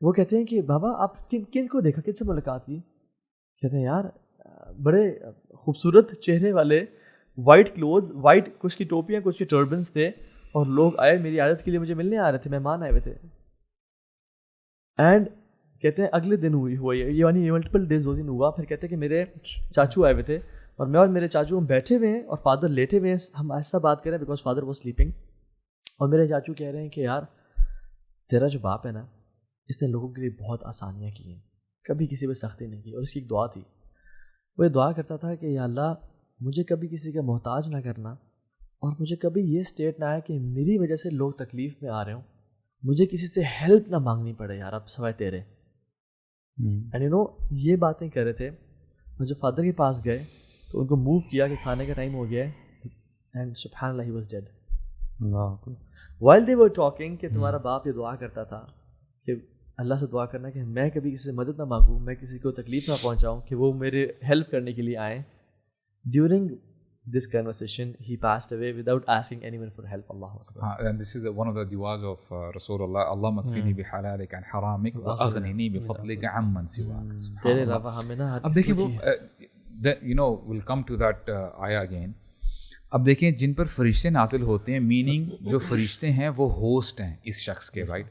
وہ کہتے ہیں کہ بابا آپ کن کو دیکھا, کن سے ملاقات کی؟ کہتے ہیں یار بڑے خوبصورت چہرے والے, وائٹ کلوتھز, وائٹ, کچھ کی ٹوپیاں کچھ کے ٹربنس تھے, اور لوگ آئے میری عادت کے لیے مجھے ملنے آ رہے تھے, مہمان آئے ہوئے تھے. اینڈ کہتے ہیں اگلے دن ہوا یہ یعنی ملٹیپل ڈیز 2 دن ہوا. پھر کہتے ہیں کہ میرے چاچو آئے ہوئے تھے, اور میں اور میرے چاچو ہم بیٹھے ہوئے ہیں, اور فادر لیٹے ہوئے ہیں. ہم ایسا بات کر رہے ہیں بیکاز فادر واز سلیپنگ. اور میرے چاچو کہہ رہے ہیں کہ یار تیرا جو باپ ہے نا, اس نے لوگوں کے لیے بہت آسانیاں کی ہیں, کبھی کسی پہ سختی نہیں کی. اور اس کی ایک دعا تھی, وہ یہ دعا کرتا تھا کہ یا اللہ مجھے کبھی کسی کا محتاج نہ کرنا, اور مجھے کبھی یہ اسٹیٹ نہ آئے کہ میری وجہ سے لوگ تکلیف میں آ رہے ہوں, مجھے کسی سے ہیلپ نہ مانگنی پڑے یار اب سوائے تیرے. اینڈ یو نو یہ باتیں کر رہے تھے. اور جب فادر کے پاس گئے تو ان کو موو کیا کہ کھانے کا ٹائم ہو گیا ہے, اینڈ سبحان اللہ he was dead. While they were talking کہ تمہارا باپ یہ دعا کرتا تھا کہ اللہ سے دعا کرنا کہ میں کبھی کسی سے مدد نہ مانگوں, میں کسی کو تکلیف نہ پہنچاؤں, کہ وہ میرے ہیلپ کرنے کے لیے آئیں. During this conversation, he passed away without asking anyone for help. Allahu Akbar. And this is one of the du'as of Rasulullah. Allahumma kfini bi halalika an haramik wa aghnini bi fadlika amman siwak. تیرے علاوہ ہمیں نا اب دیکھیں وہ you know we'll come to that ayah again. اب دیکھیں جن پر فرشتے نازل ہوتے ہیں, میننگ جو فرشتے ہیں وہ ہوسٹ ہیں اس شخص کے, رائٹ.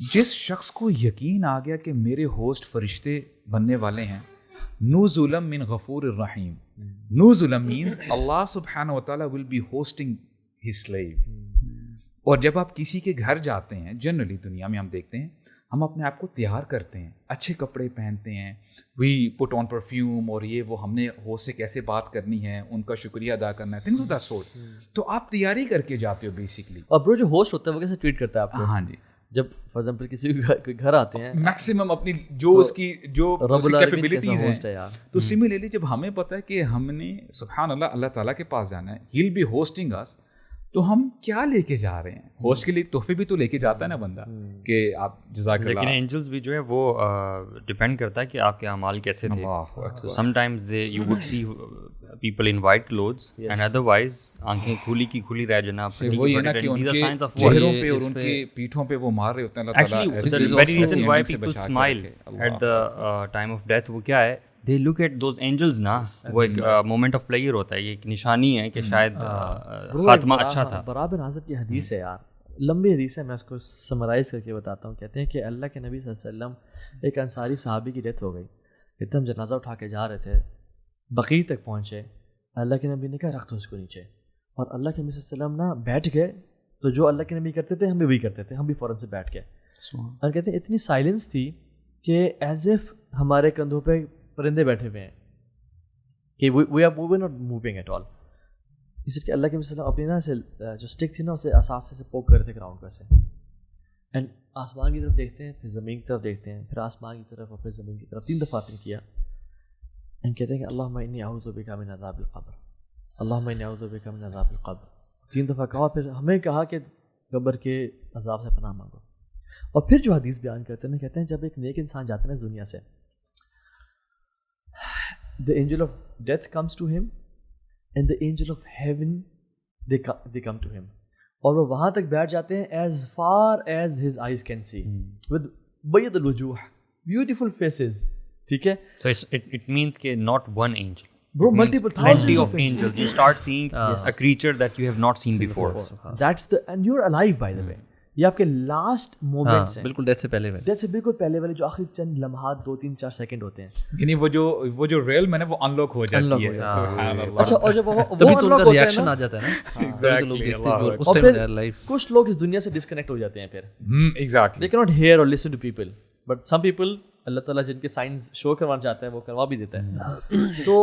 جس شخص کو یقین آ گیا کہ میرے ہوسٹ فرشتے بننے والے ہیں, نزلا من غفور الرحیم. نزلا means اللہ سبحانہ وتعالی will be hosting his slave. اور جب آپ کسی کے گھر جاتے ہیں, جنرلی دنیا میں ہم دیکھتے ہیں, ہم اپنے آپ کو تیار کرتے ہیں, اچھے کپڑے پہنتے ہیں, وی پٹ آن پرفیوم, اور یہ وہ ہم نے ہوسٹ سے کیسے بات کرنی ہے, ان کا شکریہ ادا کرنا ہے, things of that sort. تو آپ تیاری کر کے جاتے ہو بیسکلی. اور برو جو ہوسٹ ہوتا ہے وہ کیسے ٹویٹ کرتا ہے آپ کو؟ ہاں جی, جب فار ایگزامپل کسی کے گھر آتے ہیں میکسیمم اپنی جو اس کی جو کیپیبلٹیز ہیں, تو سملرلی جب ہمیں پتہ ہے کہ ہم نے سبحان اللہ اللہ تعالیٰ کے پاس جانا ہے, ہی ول بی ہوسٹنگ اس, تو ہم کیا لے کے جا رہے ہیں؟ ہوسٹ کے لیے تحفے بھی تو لے کے جاتا ہے نا بندہ کہ آپ جزاک اللہ. لیکن اینجلز بھی جو ہے وہ ڈپینڈ کرتا ہے کہ آپ کے اعمال کیسے تھے. Some times they you would see people in white clothes and otherwise آنکھیں کھلی کی کھلی رہ جانا. وہی ہے نا کہ ان کے چہروں پہ اور ان کی پیٹھوں پہ وہ مار رہے ہوتے ہیں اللہ تعالیٰ. Actually, the very reason why people smile at the time of death وہ کیا ہے, they look at those angels نا, وہ ایک مومنٹ آف پلیئر ہوتا ہے, یہ ایک نشانی ہے کہ شاید خاتمہ اچھا تھا. برا بن عازب کی حدیث ہے یار, لمبی حدیث ہے, میں اس کو سمرائز کر کے بتاتا ہوں. کہتے ہیں کہ اللہ کے نبی صلی اللہ علیہ وسلم ایک انصاری صحابی کی ڈیتھ ہو گئی, کہتے ہم جنازہ اٹھا کے جا رہے تھے, بقیع تک پہنچے, اللہ کے نبی نے کہا رکھ دو اس کو نیچے, اور اللہ کے نبی صلی اللہ علیہ وسلم نا بیٹھ گئے, تو جو اللہ کے نبی کرتے تھے ہم بھی وہی کرتے تھے, ہم بھی فوراً سے بیٹھ گئے. اور کہتے ہیں اتنی سائلنس تھی کہ ایز ایف ہمارے کندھوں پہ پرندے بیٹھے ہوئے ہیں, کہ we are not moving at all. اس لیے کہ اللہ کے نبی صلی اللہ علیہ وسلم اپنی نا جو اسٹک تھی نا اسے اساس سے پوک کر رہے تھے گراؤنڈ کو ایسے, اینڈ آسمان کی طرف دیکھتے ہیں, پھر زمین کی طرف دیکھتے ہیں, پھر آسمان کی طرف, اور پھر زمین کی طرف, 3 دفعہ پھر کیا, اینڈ کہتے ہیں کہ اللہم انی اعوذ بک من عذاب القبر, اللہم انی اعوذ بک من عذاب القبر. 3 دفعہ کہا, پھر ہمیں کہا کہ قبر کے عذاب سے پناہ مانگو. اور پھر جو حدیث بیان کرتے ہیں, کہتے ہیں جب ایک نیک انسان جاتا ہے نا اس دنیا سے, the angel of death comes to him and the angel of heaven they come to him, اور وہ وہاں تک بیٹھ جاتے ہیں as far as his eyes can see with بید الوجوہ, beautiful faces. ٹھیک ہے, so it means کہ not one angel bro, multiple thousands of angels. You start seeing a creature that you have not seen before. That's the, and you're alive by the way. یہ آپ کے last moments ہیں, بالکل death سے پہلے والے, death سے بالکل پہلے والے, جو آخری چند لمحات 2-3-4 سیکنڈ ہوتے ہیں, یعنی وہ جو ریئل میں نے وہ ان لاک ہو جاتی ہے. اچھا, اور جب وہ تبھی تو ان کا ہوتا ہے ریئیکشن آ جاتا ہے نا, لوگ دیکھتے ہیں اس اور ٹائم پھر لائف کچھ لوگ اس دنیا سے ڈسکنیکٹ ہو جاتے ہیں, پھر exactly they cannot hear or listen to people, but some people اللہ تعالیٰ جن کے سائنس شو کروانا چاہتا ہے وہ کروا بھی دیتا ہے. تو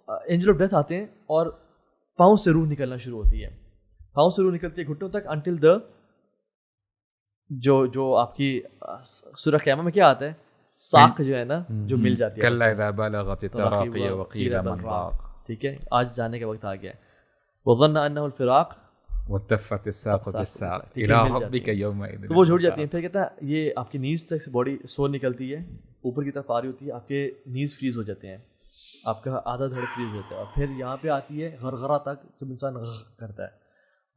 اینجل آف ڈیتھ آتے ہیں اور پاؤں سے روح نکلنا شروع ہوتی ہے, پاؤں سے روح نکلتی ہے گھٹنوں تک, انٹل دا جو آپ کی سورہ قیامہ میں کیا آتا ہے, ساق جو ہے نا جو مل جاتی ہے, کلا اذا بلغت التراقی وقیل من راق. ٹھیک ہے, آج جانے کا وقت آ گیا ہے. وظن انہ الفراق واتفت الساق بالساق الى ربک یومئذ, تو وہ جھوٹ جاتی ہیں. پھر کہتا ہے یہ آپ کی نیز تک باڈی سول نکلتی ہے, اوپر کی طرف آ رہی ہوتی ہے, آپ کے نیز فریز ہو جاتے ہیں, آپ کا آدھا دھڑ فریز ہوتا ہے, اور پھر یہاں پہ آتی ہے غرغرہ تک, جب انسان کرتا ہے,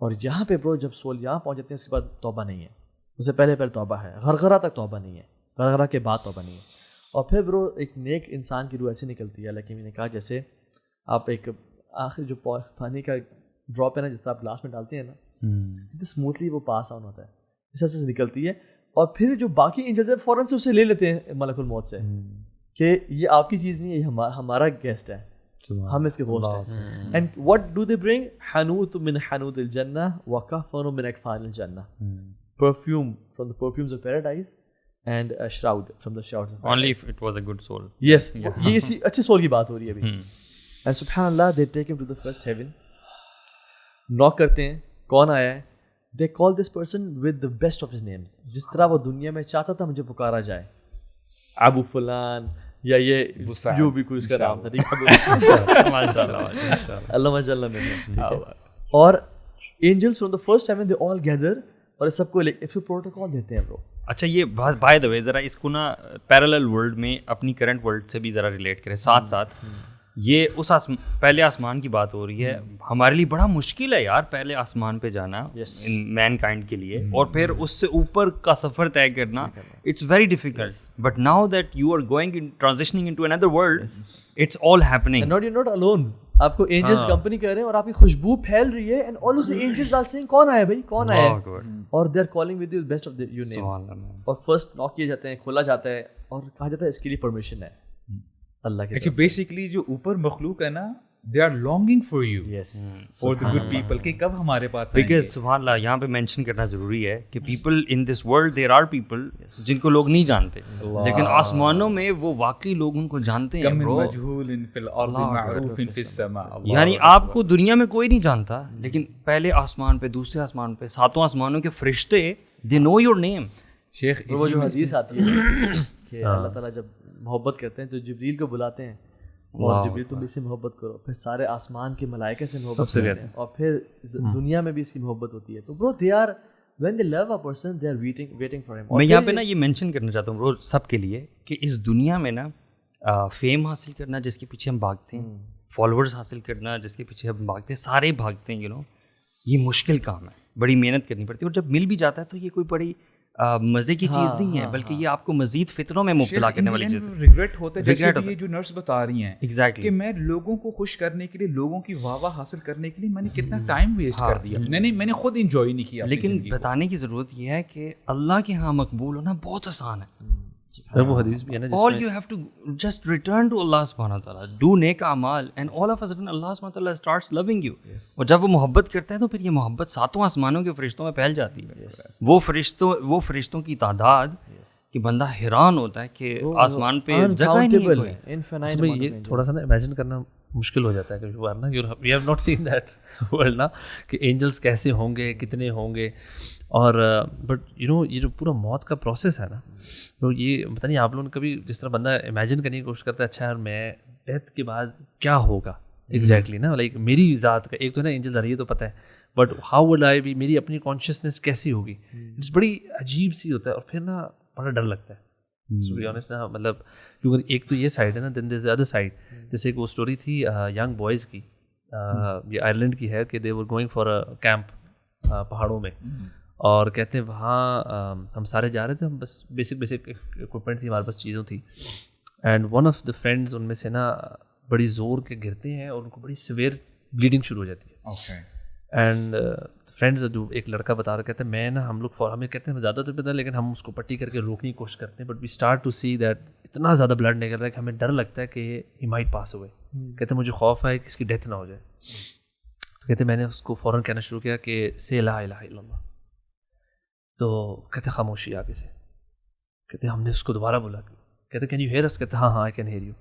اور یہاں پہ برو جب سول یہاں پہنچ جاتے ہیں, اس کے بعد توبہ نہیں ہے, اس سے پہلے توبہ ہے, غرغرہ تک توبہ نہیں ہے, غرغرہ کے بعد توبہ نہیں ہے. اور پھر برو ایک نیک انسان کی روح ایسی نکلتی ہے, اللہ کی نے کہا جیسے آپ ایک آخر جو پانی کا ڈراپ ہے نا, جس طرح آپ گلاس میں ڈالتے ہیں نا, اسموتھلی وہ پاس آن ہوتا ہے, اس طرح سے نکلتی ہے. اور پھر جو باقی اینجلز ہیں فوراً سے اسے لے لیتے ہیں ملک الموت سے, کہ یہ آپ کی چیز نہیں ہے, یہ ہمارا گیسٹ ہے, ہم اس کے ہوسٹ ہیں. اینڈ واٹ ڈو دے برنگ, حنوت من حنوت الجنہ وکفن من اکفان الجنہ, perfume from the perfumes of paradise and a shroud from the shrouds of paradise. Only if it was a good soul. Yes, یہ اسی اچھے سول کی بات ہو رہی ہے ابھی. And سبحان اللہ, they take him to the first heaven, knock کرتے ہیں, کون آیا ہے, they call this person with the best of his names, جس طرح وہ دنیا میں چاہتا تھا مجھے پکارا جائے, ابو فلان, یا یہ جو بھی کوئی اس کا نام تھا, اللہ مجلہ میں. اور angels from the first heaven they all gather, اور سب کو ایک پروٹوکال دیتے ہیں برو. اچھا, یہ بائی دا وے ذرا اس کو نا پیرالل ورلڈ میں اپنی کرنٹ ورلڈ سے بھی ذرا ریلیٹ کریں ساتھ ساتھ. یہ اس پہلے آسمان کی بات ہو رہی ہے. ہمارے لیے بڑا مشکل ہے یار پہلے آسمان پہ جانا مین کائنڈ کے لیے, اور پھر اس سے اوپر کا سفر طے کرنا. It's very difficult, but now that you are going transitioning into اندر world, it's all happening. You not alone. آپ کو اینجلز کمپنی کر رہے ہیں اور آپ کی خوشبو پھیل رہی ہے, and all of the angels are saying کون آیا بھائی, کون آیا, اور they are calling with you best of your names, اور فرسٹ ناک کیے جاتے ہیں, کھولا جاتا ہے اور کہا جاتا ہے اس کے لیے پرمیشن ہے اللہ کی. ایکچولی بیسکلی جو اوپر مخلوق ہے نا, they are longing for you, for the good people, کہ کب ہمارے پاس آئیں گے. Because سبحان اللہ یہاں پہ مینشن کرنا ضروری ہے کہ people in this world there are people جن کو لوگ نہیں جانتے, لیکن آسمانوں میں وہ واقعی لوگ ان کو جانتے ہیں bro. یعنی آپ کو دنیا میں کوئی نہیں جانتا, لیکن پہلے آسمان پہ, دوسرے آسمان پہ, ساتوں آسمانوں کے فرشتے they know your name. شیخ وہ جو حدیث آتی ہے کہ اللہ تعالیٰ جب محبت کرتے ہیں تو جبریل کو بلاتے ہیں, اور جبریل تم اس سے محبت کرو, پھر سارے آسمان کے ملائکے سے محبت کرتے ہیں, اور پھر دنیا میں بھی اس کی محبت ہوتی ہے. تو bro they are when they love a person they are waiting for him. میں یہاں پہ نا یہ مینشن کرنا چاہتا ہوں برو سب کے لیے کہ اس دنیا میں نا فیم حاصل کرنا جس کے پیچھے ہم بھاگتے ہیں, فالوورز حاصل کرنا جس کے پیچھے ہم بھاگتے ہیں, سارے بھاگتے ہیں, یہ مشکل کام ہے, بڑی محنت کرنی پڑتی ہے, اور جب مل بھی جاتا ہے تو یہ کوئی بڑی مزے کی چیز نہیں ہے, بلکہ یہ آپ کو مزید فطروں میں مبتلا کرنے والی چیز ہے. ریگریٹ ہوتا ہے, جیسے کہ یہ جو نرس بتا رہی ہیں ایگزیکٹلی کہ میں لوگوں کو خوش کرنے کے لیے, لوگوں کی واہ واہ حاصل کرنے کے لیے میں نے کتنا ٹائم ویسٹ کر دیا, میں نے خود انجوائے نہیں کیا. لیکن بتانے کی ضرورت یہ ہے کہ اللہ کے ہاں مقبول ہونا بہت آسان ہے. وہ حدیث بھی ہے نا, all you have to just return to Allah subhanahu wa ta'ala, do نیک اعمال, and all of a sudden Allah subhanahu wa ta'ala starts loving you. اور جب وہ محبت کرتا ہے تو پھر یہ محبت ساتوں آسمانوں کے فرشتوں میں پھیل جاتی ہے. وہ فرشتوں کی تعداد کہ بندہ حیران ہوتا ہے کہ آسمان پہ جگہ ہی نہیں ہے. یہ تھوڑا سا نا امیجن کرنا مشکل ہو جاتا ہے کبھی بار نا, we have not seen that world نا, کہ اینجلس کیسے ہوں گے, کتنے ہوں گے, اور بٹ یہ جو پورا موت کا پروسیس ہے نا, تو یہ پتہ نہیں آپ لوگوں نے کبھی جس طرح بندہ امیجن کرنے کی کوشش کرتا ہے, اچھا یار میں ڈیتھ کے بعد کیا ہوگا ایگزیکٹلی نا, لائک میری ذات کا ایک تو نا اینجل آ رہی ہے تو پتہ ہے, but how would I be, میری اپنی کانشیسنیس کیسی ہوگی, اٹس بڑی عجیب سی ہوتا ہے, اور پھر نا بڑا ڈر لگتا ہے ٹو بی آنیسٹ نا, مطلب کیونکہ ایک تو یہ سائڈ ہے نا, دین دیر از ادر سائڈ. جیسے ایک وہ اسٹوری تھی ینگ بوائز کی, یہ آئرلینڈ کی ہے, کہ they were going for a camp پہاڑوں میں, اور کہتے ہیں وہاں ہم سارے جا رہے تھے, ہم بس بیسک اکوپمنٹ تھی ہمارے پاس, چیزوں تھی, and one of the friends in میں سے نا بڑی زور کے گرتے ہیں اور ان کو بڑی سویئر بلیڈنگ شروع ہو جاتی ہے. اینڈ فرینڈز جو ایک لڑکا بتا رہا, کہتے ہیں میں نا ہم لوگ ہمیں کہتے ہیں زیادہ تو پتہ, لیکن ہم اس کو پٹی کر کے روکنے کی کوشش کرتے ہیں, but we start to see that اتنا زیادہ بلڈ نکل رہا ہے کہ ہمیں ڈر لگتا ہے کہ ہی مائٹ پاس ہوئے. کہتے ہیں مجھے خوف ہے کہ اس کی ڈیتھ نہ ہو جائے. تو کہتے ہیں میں نے اس کو فوراً کہنا شروع کیا کہ سے لا الہ الا اللہ. تو کہتے خاموشی آگے سے. کہتے ہم نے اس کو دوبارہ بولا, کہتے کین یو ہیئر اس, کہتے ہاں آئی کین ہیئر یو.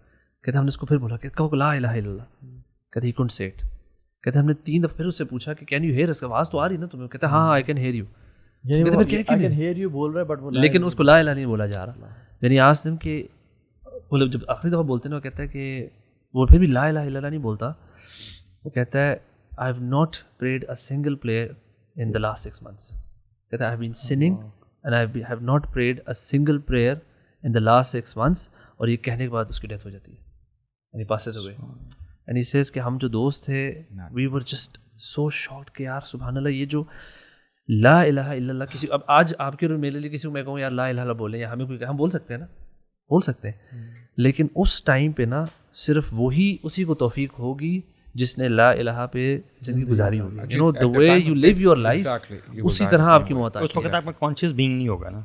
کہتے ہم نے اس کو پھر بولا, کہو لا الہ الا اللہ. کہتے ہی کونٹ سے اٹ. کہتے ہم نے 3 دفعہ پھر اس سے پوچھا کہ کین یو ہیئر اس, آواز تو آ رہی نا تمہیں. کہتے ہاں آئی کین ہیئر یو. لیکن اس کو لا الہ نہیں بولا جا رہا. یعنی آج دن کہ مطلب جب آخری دفعہ بولتے ہیں وہ کہتا ہے کہ وہ پھر بھی لا الہ الا اللہ نہیں بولتا. وہ کہتا ہے I have not parade a single prayer in the last 6 months. کہتا ہے I have been sinning and I have not prayed a single prayer in the last 6 months. اور یہ کہنے کے بعد اس کی ڈیتھ ہو جاتی ہے, یعنی پاسز ہوئے. اینڈ ہی سیز کہ ہم جو دوست تھے وی ور جسٹ سو شاکڈ کہ یار سبحان اللہ, یہ جو لا الہ الا اللہ کسی, اب آج آپ کے اور میرے لیے کسی کو میں کہوں یار لا الہ الا بولیں, یا ہمیں کوئی, ہم بول سکتے ہیں نا, بول سکتے ہیں, لیکن اس ٹائم پہ نا صرف وہی اسی کو توفیق ہوگی جس نے لا الہ پہ زندگی گزاری ہوگی. You know the way you live your life, اسی طرح آپ کی موت آتی ہے. اس وقت آپ کا کانشیس بینگ نہیں ہوگا نا,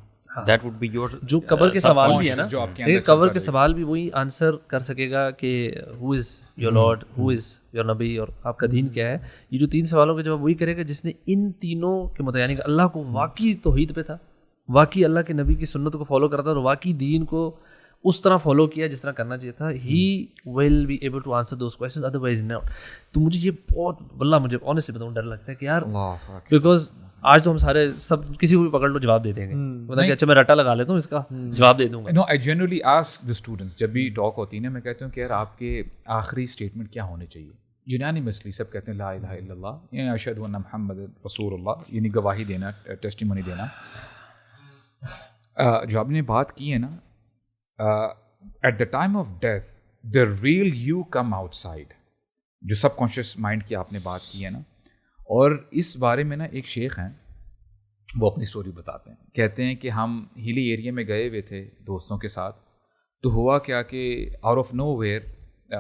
that would be your جو قبر کے سوال بھی ہے نا, لیکن قبر کے سوال بھی وہی آنسر کر سکے گا کہ who is your Lord, who is your نبی, اور آپ کا دین کیا ہے. یہ جو 3 سوالوں کا جواب وہی کرے گا جس نے ان تینوں کے مطابق, یعنی کہ اللہ کو واقعی توحید پہ تھا, واقعی اللہ کے نبی کی سنت کو فالو کرتا, اور واقعی دین کو اس طرح فالو کیا جس طرح کرنا چاہیے تھا. He will be able to answer those questions, otherwise not. تو مجھے یہ بہت واللہ مجھے آنیسٹلی بتاؤں ڈر لگتا ہے کہ یار, بیکاز آج تو ہم سارے سب کسی کو بھی پکڑ لو جواب دے دیں گے, مطلب کہ اچھا میں رٹا لگا لیتا ہوں اس کا جواب دے دوں گا. No, I generally ask the students جب بھی ٹاک ہوتی ہے نا, میں کہتا ہوں کہ یار آپ کے آخری اسٹیٹمنٹ کیا ہونے چاہیے. یونانیمسلی سب کہتے ہیں لا الہ الا اللہ, یعنی اشہد ان محمد رسول اللہ, یعنی گواہی دینا, ٹیسٹیمونی دینا. جو آپ نے بات کی ہے نا, at the time of death the real you come outside. جو سب کانشیس مائنڈ کی آپ نے بات کی ہے نا, اور اس بارے میں نا ایک شیخ ہیں, وہ اپنی سٹوری بتاتے ہیں. کہتے ہیں کہ ہم ہلی ایریا میں گئے ہوئے تھے دوستوں کے ساتھ, تو ہوا کیا کہ آؤٹ آف نو ویئر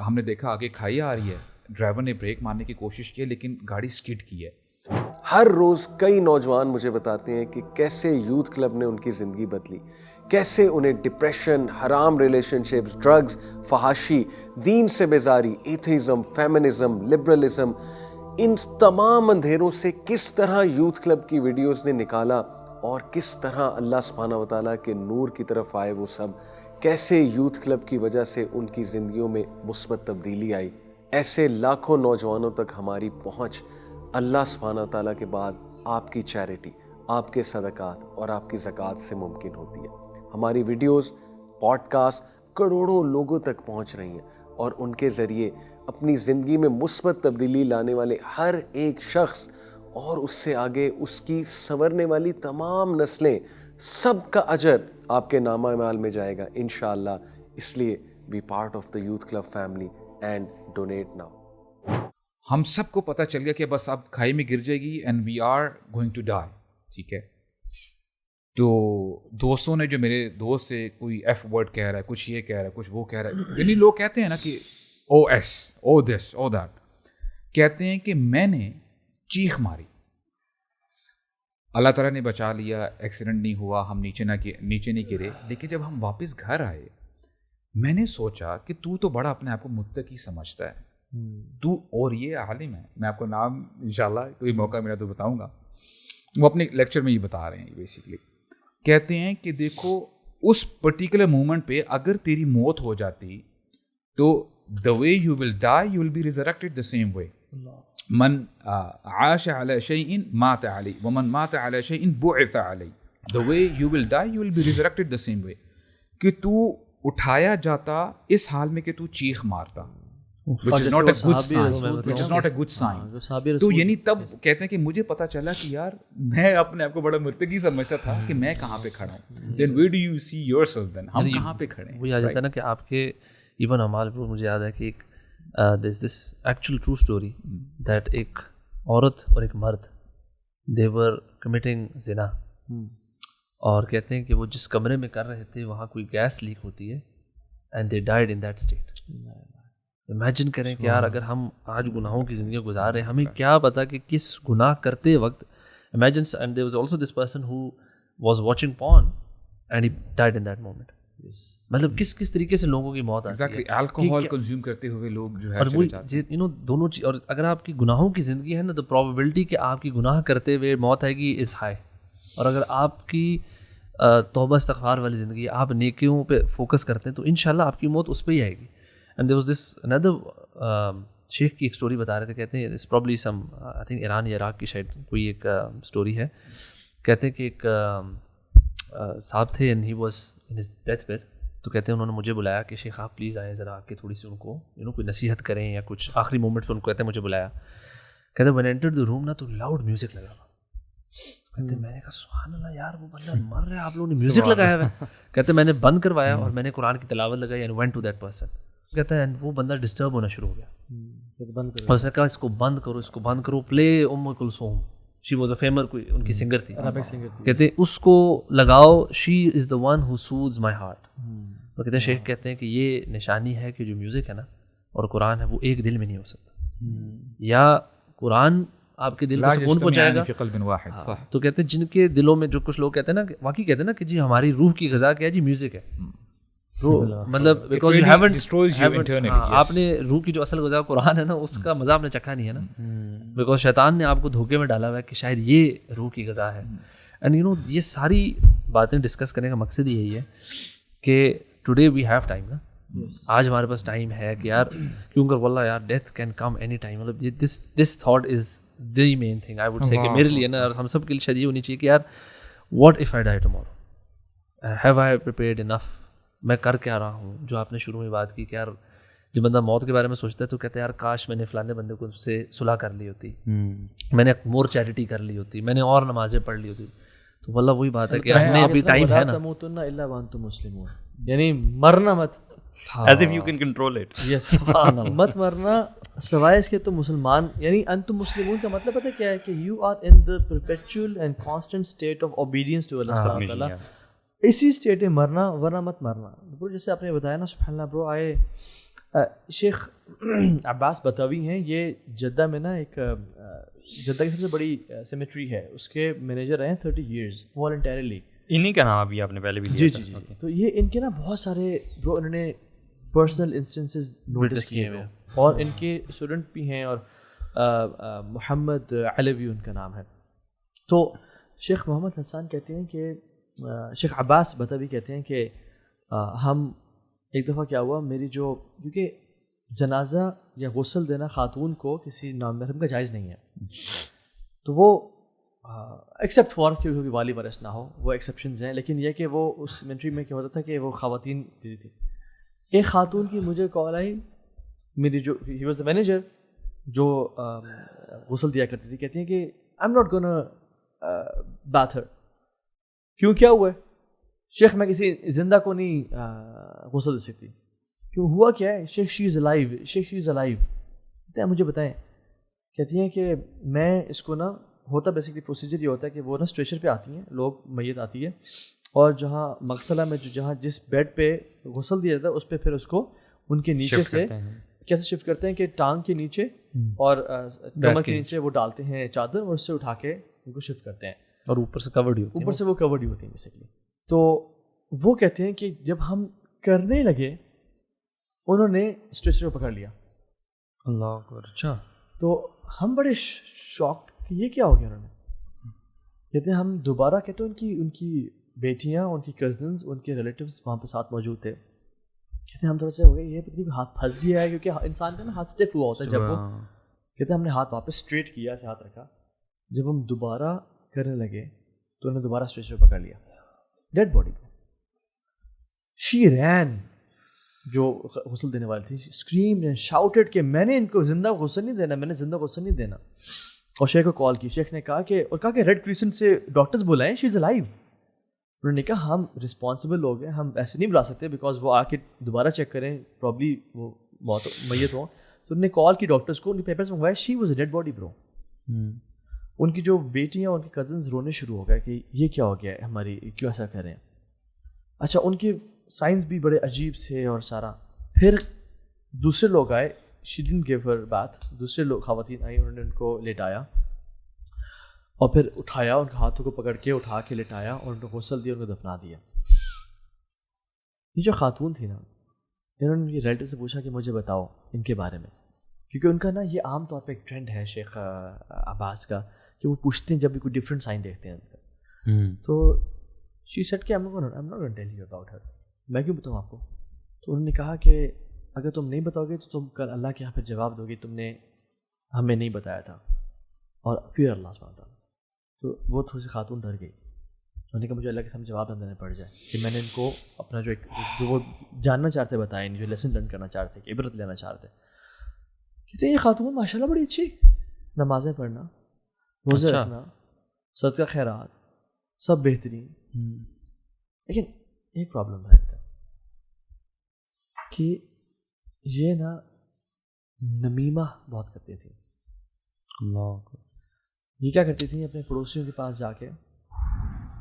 ہم نے دیکھا آگے کھائی آ رہی ہے. ڈرائیور نے بریک مارنے کی کوشش کی لیکن گاڑی اسکڈ کی ہے. ہر روز کئی نوجوان مجھے بتاتے ہیں کہ کیسے یوتھ کلب نے ان کی زندگی بدلی, کیسے انہیں ڈپریشن, حرام ریلیشن شپس, ڈرگز, فحاشی, دین سے بیزاری, ایتھیزم, فیمنزم, لبرلزم, ان تمام اندھیروں سے کس طرح یوتھ کلب کی ویڈیوز نے نکالا اور کس طرح اللہ سبحانہ و تعالیٰ کے نور کی طرف آئے وہ سب, کیسے یوتھ کلب کی وجہ سے ان کی زندگیوں میں مثبت تبدیلی آئی. ایسے لاکھوں نوجوانوں تک ہماری پہنچ اللہ سبحانہ و تعالیٰ کے بعد آپ کی چیریٹی, آپ کے صدقات اور آپ کی زکوٰۃ سے ممکن ہوتی ہے. ہماری ویڈیوز, پوڈ کاسٹ کروڑوں لوگوں تک پہنچ رہی ہیں اور ان کے ذریعے اپنی زندگی میں مثبت تبدیلی لانے والے ہر ایک شخص اور اس سے آگے اس کی سنورنے والی تمام نسلیں, سب کا اجر آپ کے نامہ اعمال میں جائے گا انشاءاللہ. اس لیے be part of the youth club family and donate now. ہم سب کو پتہ چل گیا کہ بس اب کھائی میں گر جائے گی and we are going to die. ٹھیک ہے, تو دوستوں نے, جو میرے دوست سے کوئی ایف ورڈ کہہ رہا ہے, کچھ یہ کہہ رہا ہے, کچھ وہ کہہ رہا ہے, یعنی لوگ کہتے ہیں نا کہ O S, O this, O that, کہتے ہیں کہ میں نے چیخ ماری, اللہ تعالیٰ نے بچا لیا, ایکسیڈنٹ نہیں ہوا, ہم نیچے نہیں گرے. لیکن جب ہم واپس گھر آئے میں نے سوچا کہ تو بڑا اپنے آپ کو متقی سمجھتا ہے, تو اور یہ عالم ہے. میں آپ کو نام انشاءاللہ کوئی موقع ملا تو بتاؤں گا. وہ اپنے لیکچر میں یہ بتا رہے ہیں بیسیکلی. کہتے ہیں کہ دیکھو اس پرٹیکولر مومنٹ پہ اگر تیری موت ہو جاتی تو the way you will die you will be resurrected the same way. من عاش على شيء مات عليه ومن مات على شيء بعث عليه. the way you will die you will be resurrected the same way. کہ تو اٹھایا جاتا اس حال میں کہ تو چیخ مارتا, which is not a good sign, which is not a good sign. تو یعنی تب کہتے ہیں کہ مجھے پتا چلا کہ یار میں اپنے آپ کو بڑا مرتقی سمجھتا تھا کہ میں کہاں پہ کھڑا ہوں. then where do you see yourself then, ہم کہاں پہ کھڑے ہیں. وہ یاد آتا ہے نا کہ آپ کے ایون اعمال پر مجھے یاد ہے کہ ایک this actual true story that ایک عورت اور ایک مرد they were committing zina, اور کہتے ہیں کہ وہ جس کمرے میں کر رہے تھے وہاں کوئی گیس لیک ہوتی ہے and they died in that state. Imagine کریں کہ یار اگر ہم آج گناہوں کی زندگی گزار رہے ہیں, ہمیں کیا پتا کہ کس گناہ کرتے وقت, imagine, and there was also this person who was watching porn and he died in that moment. مطلب کس طریقے سے لوگوں کی موت آتی ہے. الکوہول کنزیوم کرتے ہوئے لوگ جو ہے اور وہ دونوں چیز, اور اگر آپ کی گناہوں کی زندگی ہے نا تو پرابیبلٹی کہ آپ کی گناہ کرتے ہوئے موت آئے گی از ہائی, اور اگر آپ کی توبہ استغفار والی زندگی, آپ نیکیوں پہ فوکس کرتے ہیں تو انشاءاللہ آپ کی موت اس پہ ہی آئے گی. And there was this another شیخ کی ایک اسٹوری بتا رہے تھے, کہتے ہیں it's probably some I think Iran یا عراق کی شاید کوئی ایک اسٹوری ہے. کہتے ہیں کہ ایک صاحب تھے and he was in his death bed, تو کہتے ہیں انہوں نے مجھے بلایا کہ شیخ آپ پلیز آئیں ذرا آ کے تھوڑی سی ان کو کوئی نصیحت کریں یا کچھ آخری مومنٹ پہ ان کو. کہتے ہیں مجھے بلایا, کہتے ہیں when I entered the room نا تو لاؤڈ میوزک لگا ہوا. کہتے ہیں میں نے کہا سبحان اللہ یار وہ بندہ مر رہا ہے, آپ لوگوں نے میوزک لگایا ہوا ہے. کہتے ہیں میں نے بند کروایا اور میں نے قرآن کی تلاوت لگائی and went to that person. کہتا ہے وہ بندہ ڈسٹرب ہونا شروع ہو گیا, اور اس نے کہا اس کو بند کرو, اس کو بند کرو, پلے ام کلثوم, شی واز اے فیمر, کوئی ان کی سنگر تھی, عربک سنگر تھی. کہتے ہیں اس کو لگاؤ, شی از the one who shoes my heart. تو کہتے ہیں شیخ کہتے ہیں کہ یہ نشانی ہے کہ جو میوزک ہے نا اور قرآن ہے وہ ایک دل میں نہیں ہو سکتا, یا قرآن آپ کے دل کو سکون پہنچائے گا. تو کہتے ہیں جن کے دلوں میں, جو کچھ لوگ کہتے ہیں نا, واقعی کہتے ہیں نا کہ جی ہماری روح کی غذا کیا ہے, جی میوزک ہے. مطلب بیکاز یو ہیونٹ, آپ نے روح کی جو اصل غذا قرآن ہے نا اس کا مزہ آپ نے چکھا نہیں ہے نا, بیکاز شیطان نے آپ کو دھوکے میں ڈالا ہوا ہے کہ شاید یہ روح کی غذا ہے. اینڈ یہ ساری باتیں ڈسکس کرنے کا مقصد یہی ہے کہ ٹوڈے وی ہیو ٹائم نا, آج ہمارے پاس ٹائم ہے کہ یار کیونکہ واللہ یار death can come any time. مطلب this thought is the main thing I would say کہ میرے لیے نا, اور ہم سب کے لیے شاید یہ ہونی چاہیے کہ یار what if I die tomorrow, have I prepared enough, میں کر کے آ رہا ہوں. جو آپ نے شروع میں بات کی کہ یار جب بندہ موت کے بارے میں سوچتا ہے تو کہتا ہے یار کاش میں نے فلانے بندے کو سے صلح کر لی ہوتی, میں نے مور چیریٹی کر لی ہوتی, میں نے اور نمازیں پڑھ لی ہوتی. تو واللہ وہی بات ہے کہ ہم نے ابھی ٹائم ہے نا, تموتن الا وانتم مسلمون, یعنی مرنا مت as if you can control it. Yes. مت مرنا سوائے اس کے تو مسلمان یعنی انتم مسلمون کا مطلب پتہ کیا ہے کہ you are in the perpetual and constant state of obedience to Allah سبحانہ وتعالیٰ. اسی اسٹیٹ میں مرنا ورنہ مت مرنا. برو جیسے آپ نے بتایا نا سبحان اللہ برو آئے شیخ عباس بتوی ہیں, یہ جدہ میں نا ایک جدہ کی سب سے بڑی سیمیٹری ہے, اس کے مینیجر رہے ہیں 30 years والنٹیرلی. انہیں کا نام ابھی آپ نے پہلے بھی جی جی جی. تو یہ ان کے نا بہت سارے برو انہوں نے پرسنل انسٹنسز نوٹس کیے ہوئے اور ان کے اسٹوڈنٹ بھی ہیں اور محمد علوی ان کا نام ہے. تو شیخ محمد حسان کہتے ہیں کہ شیخ عباس بتوی کہتے ہیں کہ ہم ایک دفعہ کیا ہوا میری جو کیونکہ جنازہ یا غسل دینا خاتون کو کسی نامحرم کا جائز نہیں ہے, تو وہ ایکسیپٹ فار کیونکہ والی ورث نہ ہو وہ ایکسیپشنز ہیں, لیکن یہ کہ وہ اس منٹری میں کیا ہوتا تھا کہ وہ خواتین دیتی تھی. ایک خاتون کی مجھے کال آئی, میری جو ہی واز دا مینیجر جو غسل دیا کرتی تھی, کہتی ہیں کہ آئی ایم ناٹ گونا بات ہر. کیوں کیا ہوا ہے شیخ, میں کسی زندہ کو نہیں غسل دے سکتی. کیوں ہوا کیا ہے شیخ, شی is alive, Sheikh she is alive. کہتے ہیں مجھے بتائیں. کہتی ہیں کہ میں اس کو نا ہوتا بیسکلی پروسیجر یہ ہوتا ہے کہ وہ نا اسٹریچر پہ آتی ہیں, لوگ میت آتی ہے اور جہاں مغسلہ میں جہاں جس بیڈ پہ غسل دیا جاتا ہے اس پہ پھر اس کو ان کے نیچے سے کیسے شفٹ کرتے ہیں کہ ٹانگ کے نیچے اور کمر کے نیچے وہ ڈالتے ہیں چادر اور اس سے اٹھا کے ان کو شفٹ کرتے ہیں اور اوپر سے کورڈ ہی ہوتی ہے, اوپر سے وہ کورڈ ہی ہوتی ہیں بیسکلی. تو وہ کہتے ہیں کہ جب ہم کرنے لگے انہوں نے اسٹریچر کو پکڑ لیا. اللہ اکبر. اچھا. تو ہم بڑے شاکڈ کہ یہ کیا ہو گیا. انہوں نے کہتے ہیں ہم دوبارہ کہتے ہیں ان کی بیٹیاں, ان کی کزنز, ان کے ریلیٹیوز وہاں پہ ساتھ موجود تھے. کہتے ہیں ہم تھوڑا سے ہو گئے یہ پتہ نہیں ہاتھ پھنس گیا ہے کیونکہ انسان کا نا ہاتھ اسٹیف ہوا ہوتا ہے جب وہ. کہتے ہیں ہم نے ہاتھ واپس اسٹریٹ کیا, ایسے ہاتھ رکھا. جب ہم دوبارہ کرنے لگے تو انہوں نے دوبارہ اسٹریچر پکڑ لیا ڈیڈ باڈی پہ. شی رین, جو غسل دینے والی تھی, اسکریم اینڈ شاؤٹڈ کہ میں نے ان کو زندہ غسل نہیں دینا, میں نے زندہ غسل نہیں دینا. اور شیخ کو کال کی, شیخ نے کہا کہ ریڈ کریسنٹ سے ڈاکٹرز بلائیں, شی از الائیو. انہوں نے کہا ہم رسپانسبل لوگ ہیں, ہم ایسے نہیں بلا سکتے بیکاز وہ آ کے دوبارہ چیک کریں, پرابلی وہ بہت میت ہوں. تو انہوں نے کال کی ڈاکٹرز کو, ان کے پیپرز منگوائے, she was a dead body bro. ان کی جو بیٹیاں, ان کے کزنز رونے شروع ہو گئے کہ یہ کیا ہو گیا ہے ہماری, کیوں ایسا کر رہے ہیں. اچھا ان کے سائنس بھی بڑے عجیب سے اور سارا. پھر دوسرے لوگ آئے, شی ڈنٹ گیو ہر بات, دوسرے لوگ خواتین آئی, انہوں نے ان کو لیٹایا اور پھر اٹھایا, ان کے ہاتھوں کو پکڑ کے اٹھا کے لٹایا اور ان کو غسل دیا, ان کو دفنا دیا. یہ جو خاتون تھی نا, انہوں نے یہ ریلیٹیو سے پوچھا کہ مجھے بتاؤ ان کے بارے میں, کیونکہ ان کا نا یہ عام طور پہ ایک ٹرینڈ ہے شیخ عباس کا کہ وہ پوچھتے ہیں جب بھی کوئی ڈفرینٹ سائن دیکھتے ہیں ان کا. تو شی سیڈ کہ I'm not going to tell you about her, میں کیوں بتاؤں آپ کو. تو انہوں نے کہا کہ اگر تم نہیں بتاؤ گے تو تم کل اللہ کے یہاں پہ جواب دو گے تم نے ہمیں نہیں بتایا تھا, اور پھر اللہ سبحانہ تعالیٰ. تو وہ تھوڑی سی خاتون ڈر گئی. انہوں نے کہا مجھے اللہ کے سامنے جواب نہ دینا پڑ جائے کہ میں نے ان کو اپنا جو وہ جاننا چاہتے بتایا, جو لیسن لرن کرنا چاہتے, کہ عبرت لینا چاہتے. کہتے ہیں یہ خاتون ماشاء اللہ بڑی اچھی, نمازیں پڑھنا, روزے رکھنا, صدقہ خیرات سب بہترین. لیکن ایک پرابلم ہے کہ یہ نا نمیمہ بہت کرتی تھی. اللہ, یہ کیا کرتی تھیں اپنے پڑوسیوں کے پاس جا کے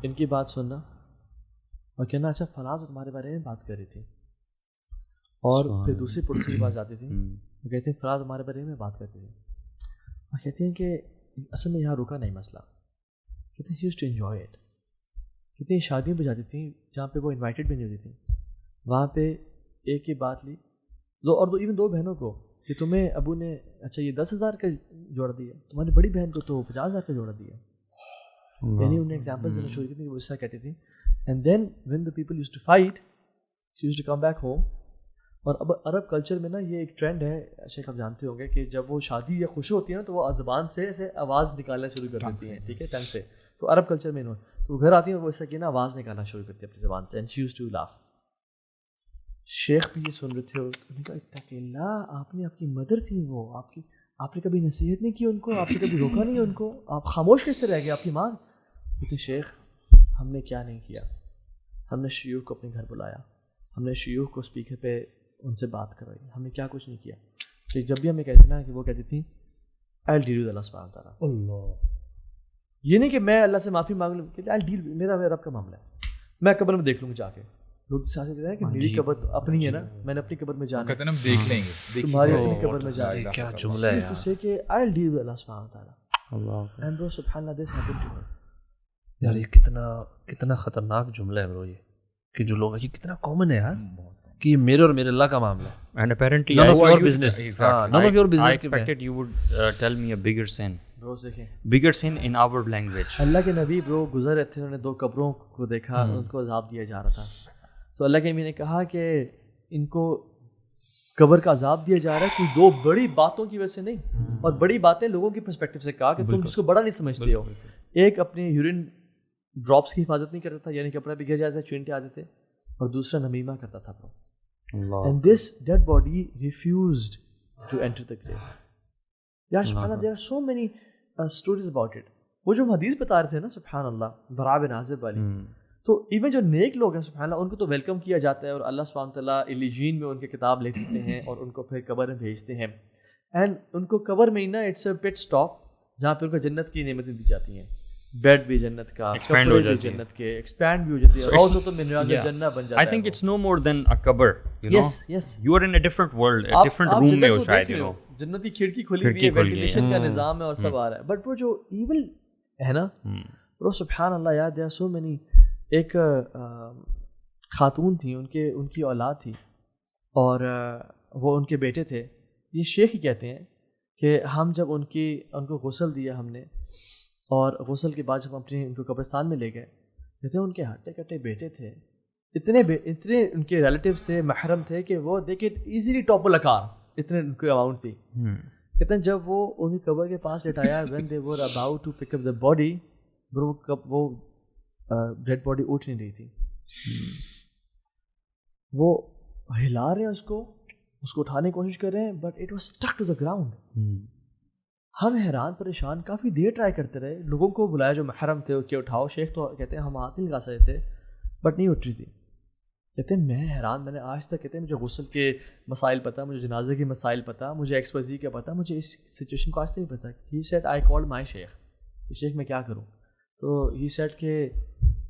ان کی بات سننا اور کہنا اچھا فلاں تو تمہارے بارے میں بات کر رہی تھی, اور پھر دوسری پڑوسی کے پاس جاتی تھیں, وہ کہتے ہیں فلاں تمہارے بارے میں بات کرتی تھی, اور کہتے ہیں کہ اصل میں یہاں رکا نہیں مسئلہ. کہتے ہیں یوزڈ ٹو انجوائے اٹ. کہتے ہیں شادیوں پہ جاتی تھیں جہاں پہ وہ انوائٹیڈ بھی نہیں ہوتی تھیں, وہاں پہ ایک کی بات لی ایون دو بہنوں کو کہ تمہیں ابو نے اچھا یہ 10,000 کا جوڑا دیا, تمہاری بڑی بہن کو تو 50,000 کا جوڑا دیا. یعنی انہیں ایگزامپلس دینا شروع کی تھی کہ وہ اس طرح کہتی تھیں. And then when the people used to fight she used to come back home. اور اب عرب کلچر میں نا یہ ایک ٹرینڈ ہے شیخ, آپ جانتے ہوں گے کہ جب وہ شادی یا خوش ہوتی ہے نا تو وہ زبان سے ایسے آواز نکالنا شروع کر دیتی ہیں, ٹھیک ہے, ٹنگ سے. تو عرب کلچر میں تو وہ گھر آتی ہیں وہ ایسا کہ نا آواز نکالنا شروع کرتی ہے اپنی زبان سے. And she used to laugh. شیخ بھی یہ سن رہے تھے, اتق اللہ, آپ نے آپ کی مدر تھی وہ, آپ نے کبھی نصیحت نہیں کی ان کو, آپ نے کبھی روکا نہیں ان کو, آپ خاموش کیسے رہ گئے, آپ کی ماں. کہتے شیخ ہم نے کیا نہیں کیا, ہم نے شیوخ کو اپنے گھر بلایا, ہم نے شیوخ کو اسپیکر پہ ان سے بات کروائی, ہم نے کیا کچھ نہیں کیا. کہ جب بھی ہمیں کہتے نا کہ وہ کہتی تھیں I'll deal with Allah subhanahu wa ta'ala. اللہ, یہ نہیں کہ میں اللہ سے معافی مانگ لوں, کہ I'll deal, میرا رب کا معاملہ ہے, میں قبر میں دیکھ لوں گا جا کے. لوگ ساتھ کہتے ہیں کہ میری قبر تو اپنی ہے نا, میں نے اپنی قبر میں جانا, کہتے ہیں ہم دیکھ لیں گے, تمہاری اپنی قبر میں جانا. کیا جملہ ہے تو سے کہ I'll deal with Allah subhanahu wa ta'ala. Allah And bro subhanallah this happened to me. یار, یہ کتنا خطرناک جملہ ہے برو, یہ کہ جو لوگ, یہ کتنا کامن ہے یار, کہ یہ میرے اور میرے اللہ کا معاملہ ہے. And apparently None of I- your business. None of your I business. expected you would tell me a bigger sin. Bro دیکھیں Bigger sin in our language. اللہ کے نبی برو گزر رہے تھے, انہوں نے 2 قبروں کو دیکھا, ان کو عذاب دیا جا رہا تھا. تو اللہ کے نبی نے کہا کہ ان کو قبر کا عذاب دیا جا رہا ہے کوئی 2 بڑی باتوں کی وجہ سے نہیں, اور بڑی باتیں لوگوں کی پرسپیکٹو سے کہا کہ تم اس کو بڑا نہیں سمجھتے ہو. ایک اپنے یورین ڈراپس کی حفاظت نہیں کرتا تھا, یعنی کپڑا بھی گر جاتا تھا, چینٹے آتے تھے, اور دوسرا نمیمہ کرتا تھا. And this dead body refused to enter the grave. یار سبحان اللہ, there are so many stories about it. وہ جو ہم حدیث بتا رہے تھے نا سبحان اللہ, برا بن عازب والی, تو ایون جو نیک لوگ ہیں سبحان اللہ, ان کو تو ویلکم کیا جاتا ہے, اور اللہ سبحانہ تعالیٰ علیجین میں ان کے کتاب لکھ دیتے ہیں, اور ان کو پھر قبر میں بھیجتے ہیں. اینڈ ان کو قبر میں ہی نا اٹس اے پٹ اسٹاپ, جہاں پہ ان کو جنت کی نعمتیں دی جاتی ہیں. بیڈ بھی جنت کا, ایکسپینڈ ہو جاتی ہے, جنت کے ایکسپینڈ بھی ہو جاتی ہے, روضۃ من ریاض الجنہ بن جاتا ہے. I think it's no more than a qabr, you know. Yes. You are in a different world, a different room میں ہو شاید, you know. جنت کی کھڑکی کھلی ہوئی ہے, وینٹیلیشن کا نظام ہے, اور سب آ رہا ہے. بٹ وہ جو ایول ہے نا وہ سبحان اللہ یار, دیر آر سو مینی. ایک خاتون تھیں, ان کی اولاد تھی, اور وہ ان کے بیٹے تھے. یہ شیخ ہی کہتے ہیں کہ ہم جب ان کو غسل دیا ہم نے, اور غسل کے بعد جب ان کو قبرستان میں لے گئے, کہتے ہیں ان کے ہٹے کٹے بیٹے تھے, اتنے ان کے ریلیٹیوز تھے, محرم تھے, کہ وہ دے کڈ ایزیلی ٹاپل اکار, اتنے ان کی اماؤنٹ تھی. کہتے ہیں جب وہ ان کی قبر کے پاس لٹایا, when they were about to pick up the body, وہ ڈیڈ باڈی اٹھ نہیں رہی تھی. وہ ہلا رہے ہیں اس کو اٹھانے کی کوشش کر رہے ہیں, but it was stick to the ground. ہم حیران پریشان کافی دیر ٹرائی کرتے رہے, لوگوں کو بلایا جو محرم تھے کہ اٹھاؤ. شیخ تو کہتے ہیں ہم ہاتھ نہیں لگا سکتے تھے, بٹ نہیں اٹھ رہی تھی. کہتے ہیں میں حیران, میں نے آج تک, کہتے ہیں مجھے غسل کے مسائل پتہ, مجھے جنازے کے مسائل پتہ, مجھے ایکسپرزی کا پتہ, مجھے اس سچویشن کو آج تک نہیں پتہ. ہی سیٹ آئی کالڈ مائی شیخ, شیخ میں کیا کروں؟ تو ہی سیٹ کہ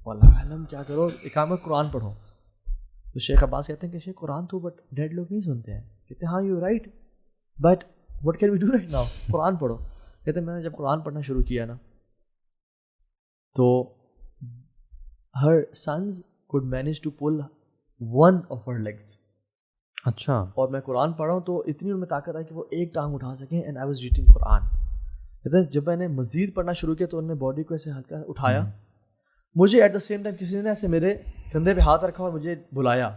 واللہ علم کیا کرو, اقامت قرآن پڑھو. تو شیخ عباس کہتے ہیں کہ شیخ قرآن تو بٹ ڈیڈ لوگ نہیں سنتے ہیں. کہتے ہیں ہاں you right, but what can we do right now, قرآن پڑھو. کہتے ہیں میں نے جب قرآن پڑھنا شروع کیا نا, تو ہر sons could manage to pull one of her legs. اچھا. اور میں قرآن پڑھ رہا ہوں تو اتنی ان میں طاقت آئی کہ وہ ایک ٹانگ اٹھا سکیں. اینڈ آئی واز ریڈنگ قرآن. کہتے ہیں جب میں نے مزید پڑھنا شروع کیا تو انہوں نے باڈی کو ایسے ہلکا اٹھایا, مجھے ایٹ دا سیم ٹائم کسی نے ایسے میرے کندھے پہ ہاتھ رکھا اور مجھے بلایا.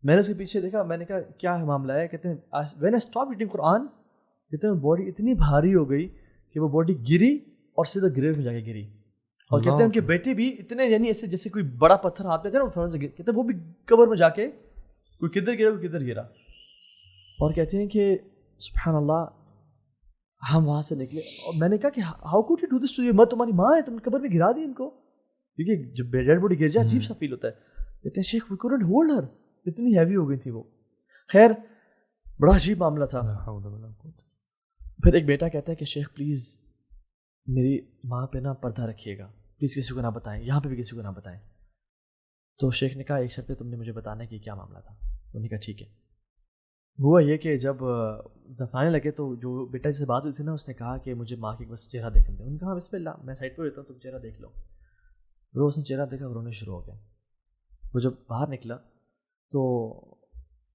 میں نے اس کے پیچھے دیکھا, میں نے کہا کیا معاملہ ہے؟ کہتے ہیں وین آئی اسٹاپ ریڈنگ قرآن, کہتے ہیں باڈی اتنی بھاری ہو گئی کہ وہ باڈی گری اور سیدھا گریو میں جا کے گری. اور کہتے ہیں ان کے بیٹے بھی اتنے, یعنی ایسے جیسے کوئی بڑا پتھر ہاتھ میں تھا نا, سے کہتے ہیں وہ بھی قبر میں جا کے کوئی کدھر گرا کوئی کدھر گرا. اور کہتے ہیں کہ سبحان اللہ ہم وہاں سے نکلے, اور میں نے کہا کہ how could you do this to your maa, تمہاری ماں ہے, تم نے قبر میں گرا دی ان کو, کیونکہ جب ڈیڈ باڈی گر جائے عجیب سا فیل ہوتا ہے. کہتے ہیں شیخ وی کوڈنٹ ہولڈ ہر, اتنی ہیوی ہو گئی تھی وہ. خیر بڑا عجیب معاملہ تھا. پھر ایک بیٹا کہتا ہے کہ شیخ پلیز میری ماں پہ نا پردہ رکھیے گا, پلیز کسی کو نہ بتائیں, یہاں پہ بھی کسی کو نہ بتائیں. تو شیخ نے کہا ایک شرط پہ تم نے مجھے بتانا ہے کہ کیا معاملہ تھا. انہوں نے کہا ٹھیک ہے. ہوا یہ کہ جب دفنانے لگے تو جو بیٹا جس سے بات ہوئی تھی نا, اس نے کہا کہ مجھے ماں کے بس چہرہ دیکھنے دیں. انہوں نے کہا بسم اللہ, میں سائڈ پہ رہتا ہوں, تم چہرہ دیکھ لو. وہ اس نے چہرہ دیکھا, رونے شروع ہو گیا. وہ جب باہر نکلا تو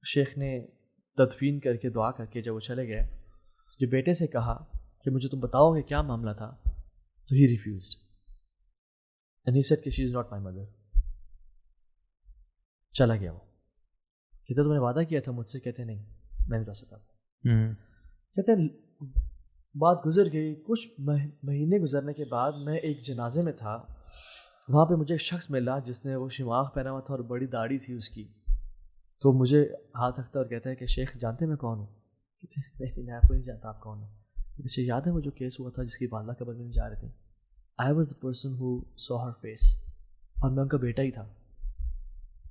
شیخ نے تدفین کر کے دعا کر کے جب وہ چلے گئے, جو بیٹے سے کہا کہ مجھے تم بتاؤ کہ کیا معاملہ تھا, تو ہی ریفیوزڈ اینڈ ہی سیڈ کہ شی از ناٹ مائی مدر. چلا گیا. وہ کہتے تم نے وعدہ کیا تھا مجھ سے, کہتے نہیں میں نہیں بتا سکتا. کہتے بات گزر گئی, کچھ مہینے گزرنے کے بعد میں ایک جنازے میں تھا, وہاں پہ مجھے ایک شخص ملا جس نے وہ شماغ پہنا ہوا تھا اور بڑی داڑھی تھی اس کی. تو مجھے ہاتھ رکھتا اور کہتا ہے کہ شیخ جانتے میں کون ہوں؟ کہتے نہیں میں آپ کو نہیں جانتا آپ کون ہوں. مجھے یاد ہے وہ جو کیس ہوا تھا جس کی والدہ قبر میں جا رہے تھے, I was the person who saw her face, اور میں ان کا بیٹا ہی تھا.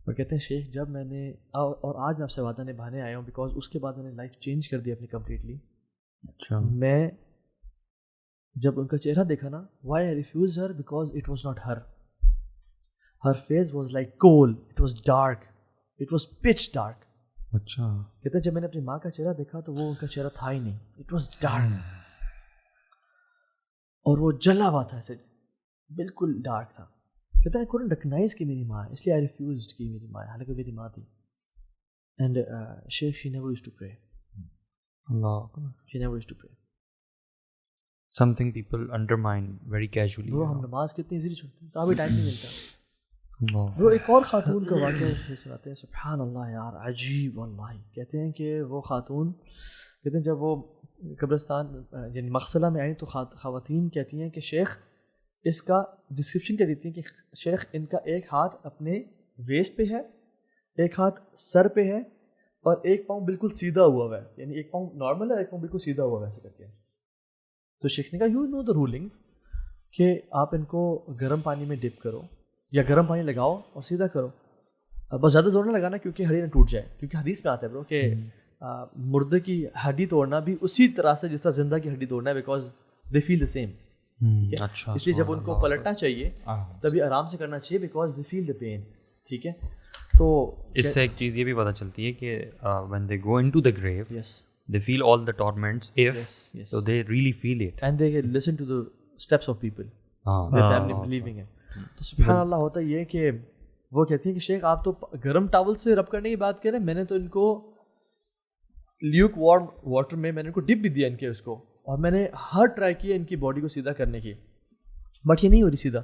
اور کہتے ہیں شیخ جب میں نے اور آج میں آپ سے وعدہ نبھانے آیا ہوں بیکاز اس کے بعد میں نے لائف چینج کر دی اپنی کمپلیٹلی. اچھا. میں جب ان کا چہرہ دیکھا نا, why I refuse her because it was not her face was like cool, it was dark, it was pitch dark. اچھا. کہتے ہیں جب میں نے اپنی ماں کا چہرہ دیکھا تو وہ ان کا چہرہ تھا ہی نہیں, اٹ واز ڈارک, اور وہ جلا ہوا تھا ایسے بالکل ڈارک تھا. کہتا ہے آئی کوڈنٹ ریکگنائز کہ میری ماں ہے, اس لیے آئی ریفیوزڈ کی میری ماں ہے, حالانکہ میری ماں تھی. And Sheikh she never used to pray. Allah. She never used to pray. Something people undermine very casually. وہ ہم نماز کتنی ایزیلی چھوڑتے ہیں تو ابھی ٹائم نہیں ملتا. وہ ایک اور خاتون کا واقعہ سناتے ہیں, سبحان اللہ یار, عجیب واللہ. کہتے ہیں کہ وہ خاتون, کہتے ہیں جب وہ قبرستان یعنی مغسلہ میں آئیں تو خواتین کہتی ہیں کہ شیخ اس کا ڈسکرپشن کیا دیتی ہیں کہ شیخ ان کا ایک ہاتھ اپنے ویسٹ پہ ہے, ایک ہاتھ سر پہ ہے, اور ایک پاؤں بالکل سیدھا ہوا ہے, یعنی ایک پاؤں نارمل ہے, ایک پاؤں بالکل سیدھا ہوا ہے, ایسے کرتے ہیں. تو شیخ نے کہا یو نو دا رولنگس کہ آپ ان کو گرم پانی میں ڈپ کرو یا گرم پانی لگاؤ اور سیدھا کرو, بس زیادہ زور نہ لگانا کیونکہ ہڈی نہ ٹوٹ جائے, کیونکہ حدیث میں آتا ہے برو کہ مردے کی ہڈی توڑنا بھی اسی طرح سے جس طرح زندہ کی ہڈی توڑنا ہے, because they feel the same. اچھا. اس لیے جب ان کو پلٹنا چاہیے تبھی آرام سے کرنا چاہیے, because they feel the pain. ٹھیک ہے, تو اس سے ایک چیز یہ بھی پتہ چلتی ہے کہ when they go into the grave, yes, they feel all the torments if so they really feel it and they listen to the steps of people, their family believing it. تو سبحان اللہ ہوتا یہ کہ وہ کہتی ہیں کہ شیخ آپ تو گرم ٹاول سے رب کرنے کی بات کر رہے ہیں, میں نے تو ان کو لیوک وارم واٹر میں نے ان کو ڈپ بھی دیا ان کے اس کو, اور میں نے ہر ٹرائی کیا ان کی باڈی کو سیدھا کرنے کی, بٹ یہ نہیں ہو رہی سیدھا,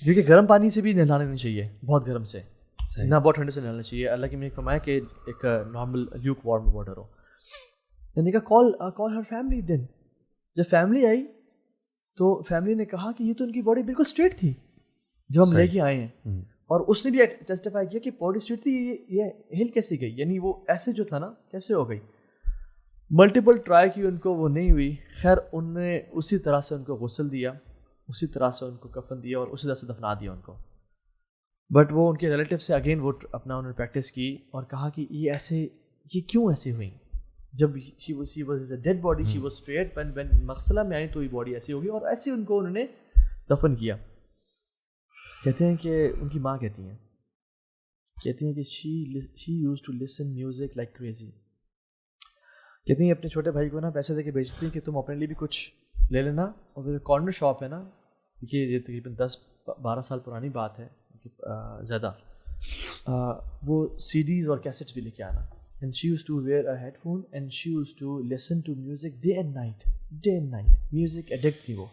کیونکہ گرم پانی سے بھی نہلانا نہیں چاہیے, بہت گرم سے نہ بہت ٹھنڈے سے نہلانا چاہیے. اللہ کی نے فرمایا کہ ایک نارمل لیوک وارم واٹر ہو. یعنی کہ کال ہر فیملی. دن جب فیملی آئی تو فیملی نے کہا کہ یہ تو ان کی باڈی بالکل اسٹریٹ تھی جب ہم لے کے آئے ہیں, اور اس نے بھی جسٹیفائی کیا کہ باڈی اسٹریٹ تھی, یہ ہل کیسے گئی, یعنی وہ ایسے جو تھا نا کیسے ہو گئی. ملٹیپل ٹرائی کی ان کو وہ نہیں ہوئی. خیر ان نے اسی طرح سے ان کو غسل دیا, اسی طرح سے ان کو کفن دیا اور اسی طرح سے دفنا دیا ان کو. بٹ وہ ان کے ریلیٹیو سے اگین وہ اپنا انہوں نے پریکٹس کی اور کہا کہ یہ کیوں ایسے ہوئی. جب she was a dead body, she was straight, when مغسلہ میں آئی تو یہ باڈی ایسی ہوگی, اور ایسے ان کو انہوں نے دفن کیا. کہتے ہیں کہ ان کی ماں کہتی ہیں کہ she used to listen music like crazy. کہتی ہیں اپنے چھوٹے بھائی کو نا پیسے دے کے بیچتی ہیں کہ تم اپنے لیے بھی کچھ لے لینا, اور پھر کارنر شاپ ہے نا, کیونکہ یہ تقریباً 10-12 سال پرانی بات ہے زیادہ, وہ سی ڈیز اور کیسٹس بھی لے کے آنا. And she used to wear a headphone and she used to listen to music day and night. Music addict تھی وہ,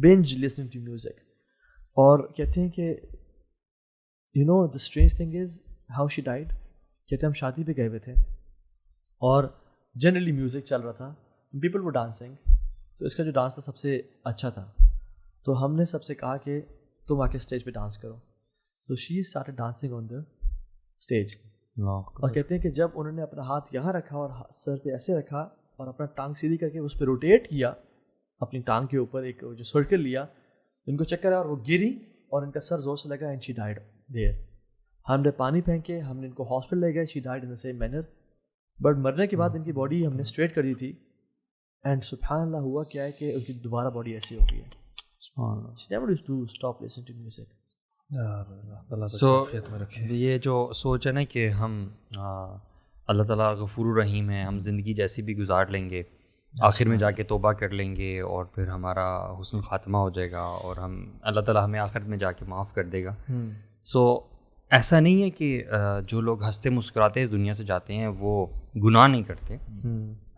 بنج لسننگ ٹو میوزک. اور کہتے ہیں کہ you know the strange thing is how she died. کہتے ہیں ہم شادی پہ گئے ہوئے تھے اور جنرلی میوزک چل رہا تھا, پیپل ور ڈانسنگ, تو اس کا جو ڈانس تھا سب سے اچھا تھا, تو ہم نے سب سے کہا کہ تم آ کے اسٹیج پہ ڈانس کرو. So she started dancing on the stage. اور کہتے ہیں کہ جب انہوں نے اپنا ہاتھ یہاں رکھا اور سر پہ ایسے رکھا اور اپنا ٹانگ سیدھی کر کے اس پہ روٹیٹ کیا, اپنی ٹانگ کے اوپر ایک جو سرکل لیا, ان کو چکر آیا اور وہ گری اور ان کا سر زور سے لگا اینڈ شی ڈائڈ دیئر. ہم نے پانی پھینکے, ہم نے ان کو ہاسپٹل لے گئے, she died in the same manner. But مرنے کے بعد ان کی باڈی ہم نے اسٹریٹ کر دی تھی, اینڈ سبحان اللہ ہوا کیا ہے کہ ان کی دوبارہ باڈی ایسی ہو گئی ہے. She never used to stop listening to music. سو یہ جو سوچ ہے نا کہ ہم اللہ تعالیٰ غفور الرحیم ہے, ہم زندگی جیسی بھی گزار لیں گے, آخر میں جا کے توبہ کر لیں گے اور پھر ہمارا حسن خاتمہ ہو جائے گا اور ہم اللہ تعالیٰ ہمیں آخر میں جا کے معاف کر دے گا. سو ایسا نہیں ہے کہ جو لوگ ہنستے مسکراتے اس دنیا سے جاتے ہیں وہ گناہ نہیں کرتے.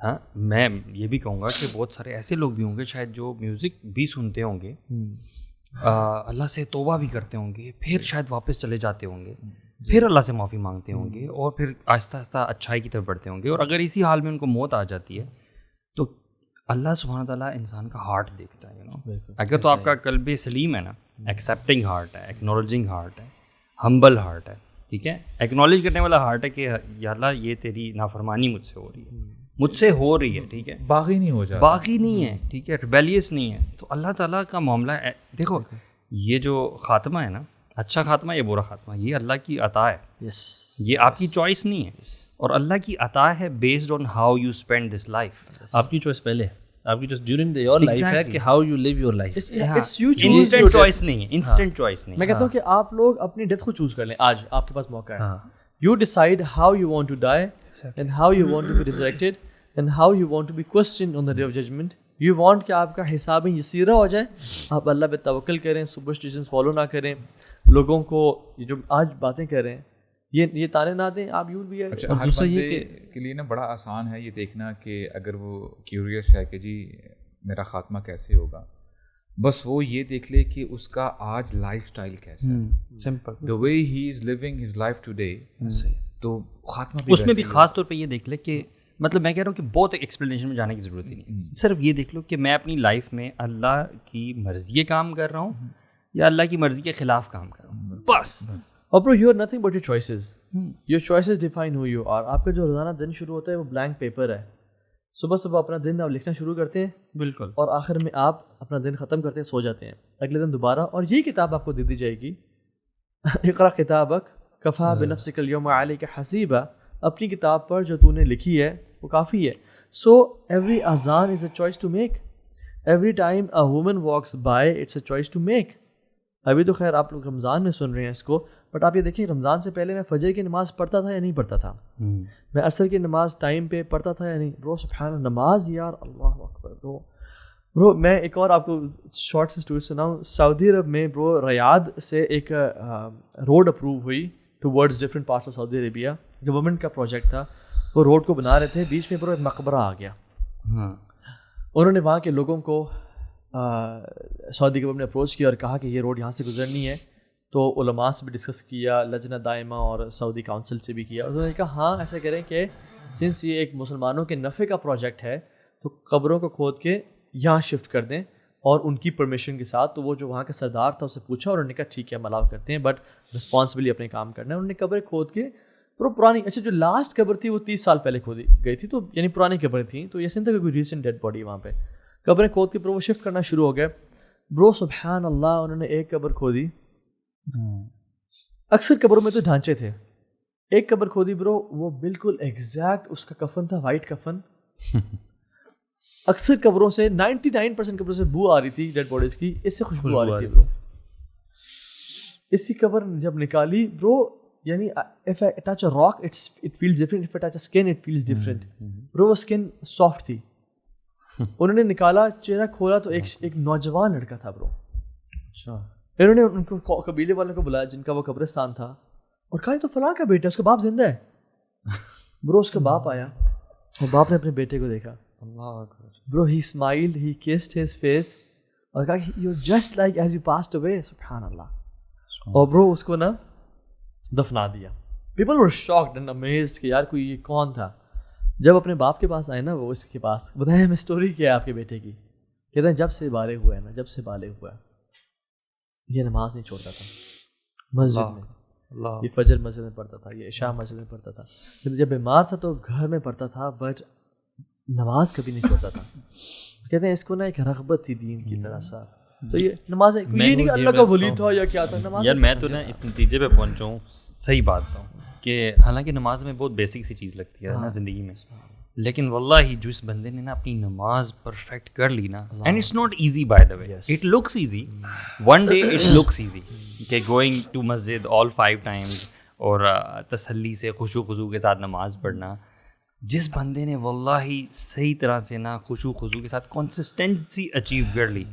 ہاں, میں یہ بھی کہوں گا کہ بہت سارے ایسے لوگ بھی ہوں گے شاید جو میوزک بھی سنتے ہوں گے, اللہ سے توبہ بھی کرتے ہوں گے, پھر شاید واپس چلے جاتے ہوں گے, پھر اللہ سے معافی مانگتے ہوں گے اور پھر آہستہ آہستہ اچھائی کی طرف بڑھتے ہوں گے. اور اگر اسی حال میں ان کو موت آ جاتی ہے تو اللہ سبحانہ تعالیٰ انسان کا ہارٹ دیکھتا ہے. اگر تو آپ کا قلب سلیم ہے نا, ایکسیپٹنگ ہارٹ ہے, ایکنالوجنگ ہارٹ ہے, ہمبل ہارٹ ہے, ٹھیک ہے, ایکنالج کرنے والا ہارٹ ہے کہ یا اللہ یہ تیری نافرمانی مجھ سے ہو رہی ہے, ٹھیک ہے, باغی نہیں ہو جاتا, باغی نہیں ہے, ٹھیک ہے, ریبیلیس نہیں ہے, تو اللہ تعالیٰ کا معاملہ ہے. دیکھو یہ جو خاتمہ ہے نا, اچھا خاتمہ یا برا خاتمہ یہ اللہ کی عطا ہے, یس, یہ آپ کی چوائس نہیں ہے, اور اللہ کی عطا ہے based on how you spend this life. آپ کی چوائس پہلے, آپ کی چوائس ڈیورنگ یور لائف ہے کہ how you live your life. Instant choice نہیں ہے, انسٹنٹ چوائس نہیں. میں کہتا ہوں کہ آپ لوگ اپنی ڈیتھ کو چوز کر لیں. آج آپ کے پاس موقع ہے, you decide how you want to die and how you want to be resurrected and how you want to be questioned on the day of judgement. You want کہ آپ کا حساب یسیرہ ہو جائے, آپ اللہ پہ توکل کریں, سپرسٹیشنز فالو نہ کریں, لوگوں کو جو آج باتیں کر رہے ہیں یہ تانے نہ دیں, آپ یوں بھی. اچھا, ہر بندے کے لیے نا بڑا آسان ہے یہ دیکھنا کہ اگر وہ کیوریس ہے کہ جی میرا خاتمہ کیسے ہوگا, بس وہ یہ دیکھ لے کہ اس کا آج لائف اسٹائل کیسا ہے, simple the way he is living his life today, تو خاتمہ بھی اس میں بھی خاص طور پہ یہ دیکھ لے کہ مطلب میں کہہ رہا ہوں کہ بہت ایکسپلینیشن میں جانے کی ضرورت ہی نہیں, صرف یہ دیکھ لو کہ میں اپنی لائف میں اللہ کی مرضی کے کام کر رہا ہوں یا اللہ کی مرضی کے خلاف کام کر رہا ہوں, بس. اور bro you are nothing but your choices, your choices define who you are. آپ کا جو روزانہ دن شروع ہوتا ہے وہ بلینک پیپر ہے. صبح صبح اپنا دن آپ لکھنا شروع کرتے ہیں, بالکل, اور آخر میں آپ اپنا دن ختم کرتے ہیں, سو جاتے ہیں. اگلے دن دوبارہ, اور یہی کتاب آپ کو دے دی جائے گی, اقرا کتابک کفا بنفسک اليوم علیک حسیبا, اپنی کتاب پر جو تو نے لکھی ہے وہ کافی ہے. سو ایوری اذان is a choice to make, every time a woman walks by it's a choice to make. ابھی تو خیر آپ لوگ رمضان میں سن رہے ہیں اس کو, بٹ آپ یہ دیکھیں رمضان سے پہلے میں فجر کی نماز پڑھتا تھا یا نہیں پڑھتا تھا, میں عصر کی نماز ٹائم پہ پڑھتا تھا یا نہیں. برو سبحان اللہ, نماز یار, اللہ اکبر. برو میں ایک اور آپ کو شارٹ سے سٹوری سناؤں. سعودی عرب میں برو ریاض سے ایک روڈ اپروو ہوئی towards different parts of Saudi Arabia, government کا پروجیکٹ تھا. وہ روڈ کو بنا رہے تھے, بیچ میں برو ایک مقبرہ آ گیا. انہوں نے وہاں کے لوگوں کو سعودی گورنمنٹ نے اپروچ کیا اور کہا کہ یہ روڈ یہاں سے گزرنی ہے. تو علماء سے بھی ڈسکس کیا, لجنہ دائمہ اور سعودی کونسل سے بھی کیا. انہوں نے کہا ہاں ایسا کریں کہ سنس یہ ایک مسلمانوں کے نفع کا پروجیکٹ ہے تو قبروں کو کھود کے یہاں شفٹ کر دیں, اور ان کی پرمیشن کے ساتھ. تو وہ جو وہاں کا سردار تھا اسے پوچھا اور انہوں نے کہا ٹھیک ہے ہم الاؤ کرتے ہیں, بٹ رسپانسبلی اپنے کام کرنا ہے. انہوں نے قبریں کھود کے پرانی, اچھا جو لاسٹ قبر تھی وہ 30 سال پہلے کھودی گئی تھی, تو یعنی پرانی قبریں تھیں, تو یہ سن تھا کہ کوئی ریسنٹ ڈیڈ باڈی وہاں پہ. قبریں کھود کے پر وہ شفٹ کرنا شروع ہو گئے. برو سبحان اللہ, انہوں نے ایک قبر کھودی. اکثر قبروں میں تو ڈھانچے تھے, ایک قبر کھودی برو, وہ بالکل ایگزیکٹ اس کا کفن تھا, وائٹ کفن. اکثر قبروں سے 99% قبروں سے بو آ رہی تھی ڈیڈ باڈیز کی, اس سے خوشبو آ رہی تھی برو. اس کی قبر جب نکالی برو, یعنی if I touch a rock it feels different, if I touch a skin it feels different. برو وہ skin soft تھی. انہوں نے نکالا, چہرہ کھولا تو ایک نوجوان لڑکا تھا برو. اچھا, انہوں نے ان کو قبیلے والوں کو بلایا جن کا وہ قبرستان تھا, اور کہا تو فلاں کا بیٹا, اس کا باپ زندہ ہے. برو اس کا باپ آیا, اور باپ نے اپنے بیٹے کو دیکھا. برو ہی اسمائلڈ, ہی کسڈ ہز فیس, اور کہا کہ you just like as you passed away. سبحان اللہ. اور برو اس کو نا دفنا دیا. People were shocked and amazed کہ یار کوئی یہ کون تھا. جب اپنے باپ کے پاس آئے نا, وہ اس کے پاس بتایا ہمیں اسٹوری کیا ہے آپ کے بیٹے کی. کہتے ہیں جب سے بالغ ہوا ہے نا, جب سے بالغ ہوا ہے یہ نماز نہیں چھوڑتا تھا مسجد میں. یہ فجر مسجد میں پڑھتا تھا, یہ عشاء مسجد میں پڑھتا تھا. جب بیمار تھا تو گھر میں پڑھتا تھا, بٹ نماز کبھی نہیں چھوڑتا تھا. کہتے ہیں اس کو نا ایک رغبت تھی دین کی طرح سا. تو یہ نماز یہ نہیں کہ اللہ کا ولی تھا یا کیا تھا. نماز یار میں تو نا اس نتیجے پہ پہنچا ہوں, صحیح بات تھا کہ حالانکہ نماز میں بہت بیسک سی چیز لگتی ہے نا زندگی میں, لیکن واللہ جو اس بندے نے نا اپنی نماز پرفیکٹ کر لی نا, and it's not easy by the way, it looks easy, one day it looks easy کہ گوئنگ ٹو مسجد آل 5 times اور تسلی سے خشوع خضوع کے ساتھ نماز پڑھنا. جس بندے نے واللہ صحیح طرح سے نا خشوع خضوع کے ساتھ کنسسٹنسی اچیو کر لی,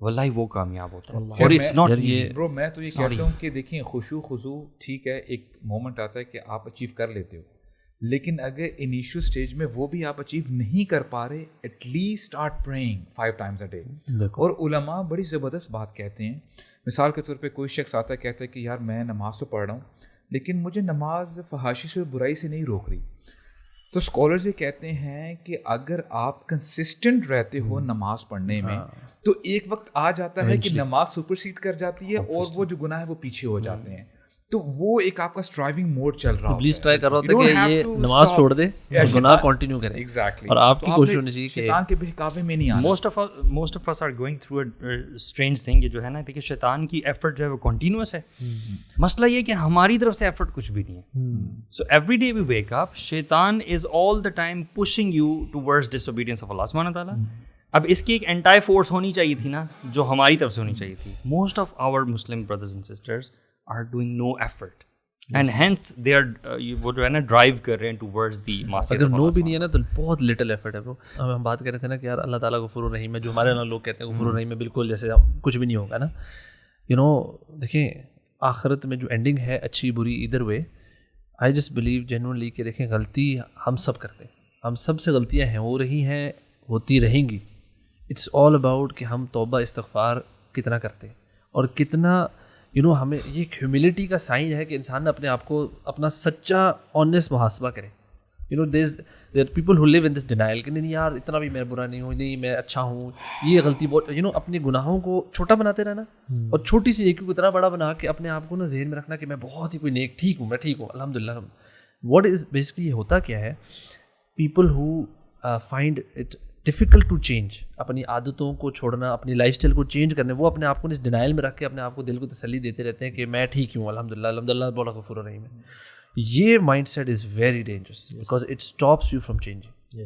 واللہ وہ کامیاب ہوتا ہے. اور اٹس ناٹ ایزی برو. میں تو یہ کہتا ہوں کہ دیکھیں خشوع خضوع ٹھیک ہے, ایک مومنٹ آتا ہے کہ آپ اچیو کر لیتے ہو, لیکن اگر انیشیل اسٹیج میں وہ بھی آپ اچیو نہیں کر پا رہے, at least start praying 5 times a day. اور علماء بڑی زبردست بات کہتے ہیں. مثال کے طور پہ کوئی شخص آتا ہے کہتا ہے کہ یار میں نماز تو پڑھ رہا ہوں, لیکن مجھے نماز فحاشی سے برائی سے نہیں روک رہی. تو اسکالرز یہ کہتے ہیں کہ اگر آپ کنسسٹنٹ رہتے ہو نماز پڑھنے میں, تو ایک وقت آ جاتا ہے کہ نماز سپرسیڈ کر جاتی ہے اور وہ جو گناہ ہے وہ پیچھے ہو جاتے ہیں. تو وہ ایک آپ کا اسٹرائیونگ موڈ چل رہا پلیز ٹرائی کر رہا ہوتا ہے کہ یہ نماز چھوڑ دے اور گناہ کنٹینیو کرے. ایگزیکٹلی. اور آپ کی کوشش ہونی چاہیے کہ شیطان کے بہکاوے میں نہیں آنا. Most of us are going through a strange thing. یہ جو ہے نا دیکھیے شیطان کی ایفرٹ جو ہے وہ کنٹینیوس ہے. مسئلہ یہ کہ ہماری طرف سے ایفرٹ کچھ بھی نہیں ہے. So every day we wake up شیطان is all the time pushing you towards disobedience of اللہ سبحانہ تعالیٰ. اب اس کی ایک اینٹائی فورس ہونی چاہیے تھی نا جو ہماری طرف سے ہونی چاہیے تھی. Most of our Muslim brothers and sisters are doing no effort and hence they are وہ جو ہے نا ڈرائیو کر رہے ہیں ٹوورڈز دی معصیت. اگر نو بھی نہیں ہے نا تو بہت لٹل ایفرٹ ہے برو. ہم بات کر رہے تھے نا کہ یار اللہ تعالیٰ غفور الرحیم ہے, جو ہمارے یہاں لوگ کہتے ہیں غفور الرحیم ہے, بالکل جیسے کچھ بھی نہیں ہوگا نا. یو نو دیکھیں آخرت میں جو اینڈنگ ہے اچھی بری ادھر وے, آئی جسٹ بلیو جینوئنلی کہ دیکھیں غلطی ہم سب کرتے ہیں, ہم سب سے غلطیاں ہیں, ہو رہی ہیں, ہوتی رہیں گی. اٹس آل اباؤٹ کہ ہم توبہ استغفار کتنا کرتے ہیں اور کتنا ہمیں یہ ایک ہیوملٹی کا سائن ہے کہ انسان اپنے آپ کو اپنا سچا آنیسٹ محاسبہ کرے. There people who leave in this denial کہ نہیں یار اتنا بھی میں برا نہیں ہوں, نہیں میں اچھا ہوں, یہ غلطی بہت اپنے گناہوں کو چھوٹا بناتے رہنا اور چھوٹی سی نیکی کو اتنا بڑا بنا کے اپنے آپ کو نا ذہن میں رکھنا کہ میں بہت ہی کوئی نیک ٹھیک ہوں, میں ٹھیک ہوں الحمد للہ. واٹ از بیسکلی ہوتا کیا ہے, people who find it difficult to change, اپنی عادتوں کو چھوڑنا, اپنی لائف اسٹائل کو چینج کرنے, وہ اپنے آپ کو اس ڈینائل میں رکھ کے اپنے آپ کو دل کو تسلی دیتے رہتے ہیں کہ میں ٹھیک ہوں الحمد للہ الحمد للہ بڑا غفور الرحیم ہے. یہ mindset is very dangerous because it stops you from changing.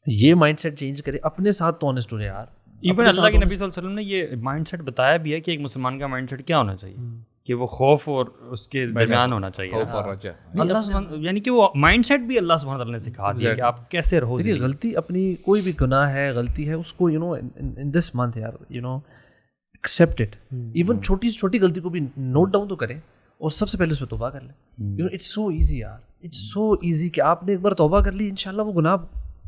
یہ مائنڈ سیٹ چینج کرے, اپنے ساتھ تو آنیسٹ ہو جائے یار. ایون اللہ کے نبی صلی اللہ علیہ وسلم نے یہ مائنڈ سیٹ بتایا بھی ہے کہ ایک مسلمان کا مائنڈ سیٹ کیا ہونا چاہیے, کہ وہ خوف اور اس کے درمیان ہونا چاہیے. اللہ یعنی کہ وہ مائنڈ سیٹ بھی اللہ سبحانہ تعالیٰ نے سکھا دیا کہ آپ کیسے رہو. دیکھیے غلطی اپنی کوئی بھی گناہ ہے, غلطی ہے, اس کو ان دس منتھ یار ایکسیپٹ اٹ. ایون چھوٹی سے چھوٹی غلطی کو بھی نوٹ ڈاؤن تو کریں اور سب سے پہلے اس پہ توبہ کر لیں. اٹس سو ایزی یار, اٹس سو ایزی کہ آپ نے ایک بار توبہ کر لی انشاءاللہ وہ گناہ